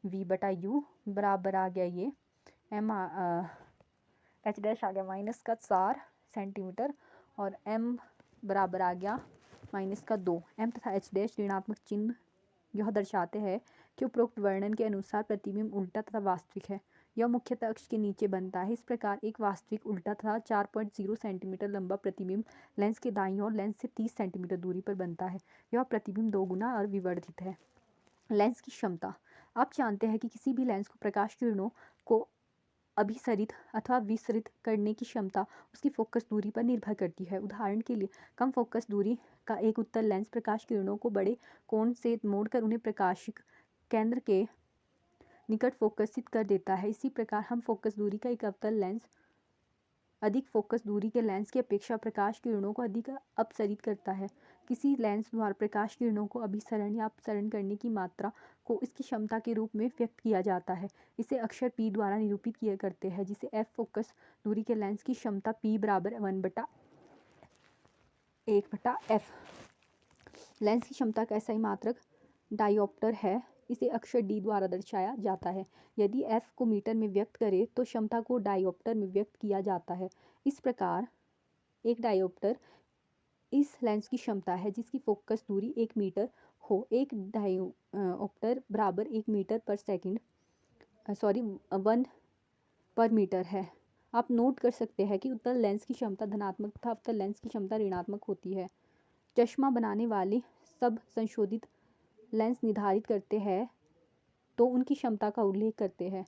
v/u बराबर आ गया ये m h' आ गया -4 सेंटीमीटर, और m बराबर आ गया -2। m तथा h' ऋणात्मक चिन्ह यह दर्शाते हैं कि उपरोक्त वर्णन के अनुसार प्रतिबिंब उल्टा तथा वास्तविक है। यह मुख्यतः अक्ष के नीचे बनता है। इस प्रकार एक वास्तविक उल्टा तथा 4.0 सेंटीमीटर लंबा प्रतिबिंब लेंस के दाईं ओर लेंस से 30 सेंटीमीटर दूरी पर बनता है। यह प्रतिबिंब 2 गुना और विवर्धित है। लेंस की क्षमता, आप जानते हैं कि किसी भी लेंस को प्रकाश किरणों को अभिसरित अथवा विसरित करने की क्षमता उसकी फोकस दूरी पर निर्भर करती है। उदाहरण के लिए कम फोकस दूरी का एक उत्तल लेंस प्रकाश किरणों को बड़े कोण से मोड़कर उन्हें प्रकाशिक केंद्र के निकट फोकसित कर देता है। इसी प्रकार हम फोकस दूरी का एक अवतल लेंस अधिक फोकस दूरी के लेंस की अपेक्षा प्रकाश किरणों को अधिक अपसरित करता है। किसी लेंस द्वारा प्रकाश किरणों को अभिसरण या अपसरण करने की मात्रा को इसकी क्षमता के रूप में व्यक्त किया जाता है। इसे अक्षर p द्वारा निरूपित किया करते हैं, जिसे f फोकस दूरी के लेंस की क्षमता p बराबर 1/f। लेंस की क्षमता का ऐसा ही मात्रक डायोप्टर है। इसे अक्षर d द्वारा दर्शाया जाता है। यदि f को मीटर में व्यक्त करें तो क्षमता को डायोप्टर में व्यक्त किया जाता है। इस प्रकार एक डायोप्टर इस लेंस की क्षमता है जिसकी फोकस दूरी 1 मीटर हो। एक डायोप्टर बराबर 1 मीटर पर सेकंड 1 पर मीटर है। आप नोट कर सकते हैं कि उत्तल लेंस की क्षमता धनात्मक तथा अवतल लेंस की क्षमता ऋणात्मक होती है। चश्मा बनाने वाले सब संशोधित लेंस निर्धारित करते हैं तो उनकी क्षमता का उल्लेख करते हैं।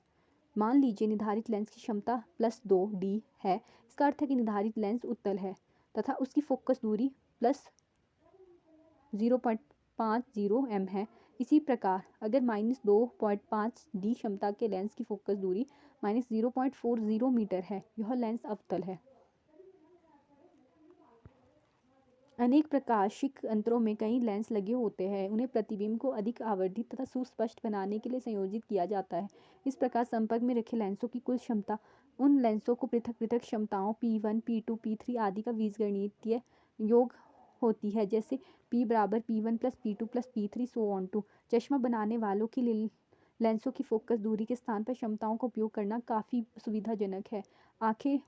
मान लीजिए निर्धारित लेंस की क्षमता +2d है। इसका अर्थ है कि निर्धारित लेंस उत्तल है तथा उसकी फोकस दूरी +0.50 m है। इसी प्रकार अगर -2.5d क्षमता के लेंस की फोकस दूरी -0.40 मीटर है, यह लेंस अवतल है। अनेक प्रकाशिक यंत्रों में कई लेंस लगे होते हैं। उन्हें प्रतिबिंब को अधिक आवर्धित तथा सुस्पष्ट बनाने के लिए संयोजित किया जाता है। इस प्रकार संपर्क में रखे लेंसों की कुल क्षमता उन लेंसों को पृथक पृथक क्षमताओं P1, P2, P3 आदि का बीजगणितीय योग होती है, जैसे P बराबर P1 plus P2 plus P3 so on to. चश्मा बनाने वालों के लिए लेंसों की फोकस दूरी के स्थान पर क्षमताओं का उपयोग करना काफ़ी सुविधाजनक है। आंखें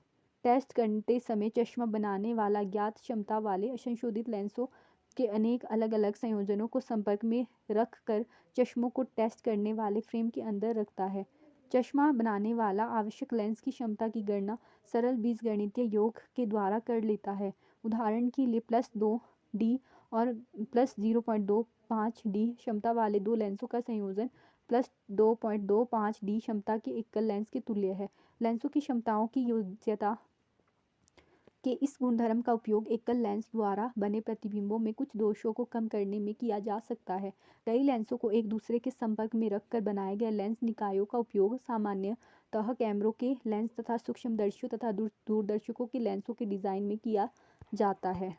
टेस्ट करते समय चश्मा बनाने वाला ज्ञात क्षमता वाले संशोधित लेंसों के अनेक अलग अलग संयोजनों को संपर्क में रख कर चश्मों को टेस्ट करने वाले फ्रेम के अंदर रखता है। चश्मा बनाने वाला आवश्यक लेंस की क्षमता की गणना सरल बीजगणितीय योग के द्वारा कर लेता है। उदाहरण के लिए +2D और +0.25D क्षमता वाले दो लेंसों का संयोजन +2.25D क्षमता के एकल लेंस के तुल्य है। लेंसों की क्षमताओं की योज्यता के इस गुणधर्म का उपयोग एकल लेंस द्वारा बने प्रतिबिंबों में कुछ दोषों को कम करने में किया जा सकता है। कई लेंसों को एक दूसरे के संपर्क में रखकर बनाए गए लेंस निकायों का उपयोग सामान्यतः कैमरों के लेंस तथा सूक्ष्मदर्शियों तथा दूरदर्शकों के लेंसों के डिज़ाइन में किया जाता है।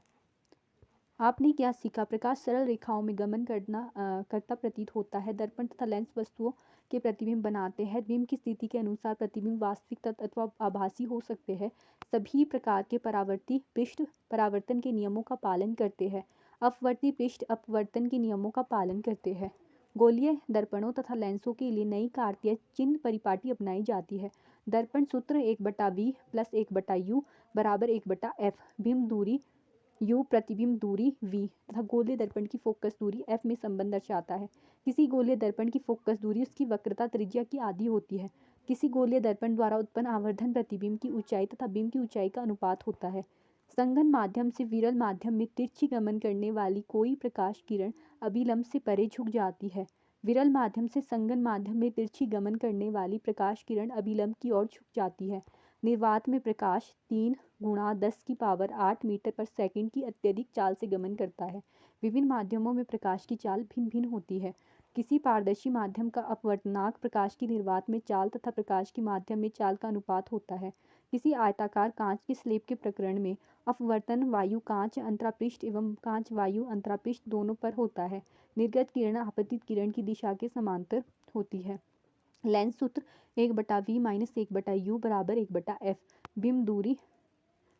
आपने क्या सीखा? प्रकाश सरल रेखाओं में गमन करता प्रतीत होता है। दर्पण तथा लेंस वस्तुओं के प्रतिबिंब बनाते हैं। बिंब की स्थिति के अनुसार प्रतिबिंब वास्तविक अथवा आभासी हो सकते हैं। सभी प्रकार के परावर्ती पृष्ठ परावर्तन के नियमों का पालन करते हैं। अपवर्ती पृष्ठ अपवर्तन के नियमों का पालन करते हैं। गोलीय दर्पणों तथा लेंसों के लिए नई कार्तीय चिन्ह परिपाटी अपनाई जाती है। दर्पण सूत्र 1/V प्लस 1/U बराबर 1/F। बिंब दूरी U प्रतिबिंब दूरी V तथा गोलीय दर्पण की फोकस दूरी F में संबंध दर्शाता है। किसी गोलीय दर्पण की फोकस दूरी उसकी वक्रता त्रिज्या की आधी होती है। किसी गोलीय दर्पण द्वारा उत्पन्न आवर्धन प्रतिबिंब की ऊंचाई तथा बिंब की ऊंचाई का अनुपात होता है। संघन माध्यम से विरल माध्यम में तिरछी गमन करने वाली कोई प्रकाश किरण अभिलंब से परे झुक जाती है। विरल माध्यम से संघन माध्यम में तिरछी गमन करने वाली प्रकाश किरण अभिलंब की ओर झुक जाती है। निर्वात में प्रकाश 3×10⁸ मीटर पर सेकंड की अत्यधिक चाल से गमन करता है। विभिन्न माध्यमों में प्रकाश की चाल भिन्न भिन्न होती है। किसी पारदर्शी माध्यम का अपवर्तनांक प्रकाश की निर्वात में चाल तथा प्रकाश के माध्यम में चाल का अनुपात होता है। किसी आयताकार कांच के स्लेब के प्रकरण में अपवर्तन वायु कांच अंतरापृष्ठ एवं कांच वायु अंतरापृष्ठ दोनों पर होता है। निर्गत किरण आपतित किरण की दिशा के समांतर होती है। लेंस सूत्र 1/V माइनस 1/U बराबर 1/F। बिंब दूरी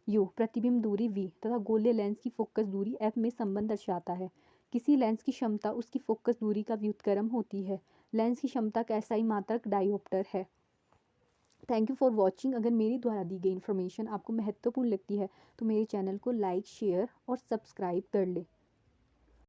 U प्रतिबिंब दूरी V तथा गोलीय लेंस की फोकस दूरी F में संबंध दर्शाता है। किसी लेंस की क्षमता उसकी फोकस दूरी का व्युत्क्रम होती है। लेंस की क्षमता का SI मात्रक डायोप्टर है। Thank you for watching. अगर मेरी द्वारा दी गई इन्फॉर्मेशन आपको महत्वपूर्ण लगती है तो मेरे चैनल को लाइक, शेयर और सब्सक्राइब कर ले।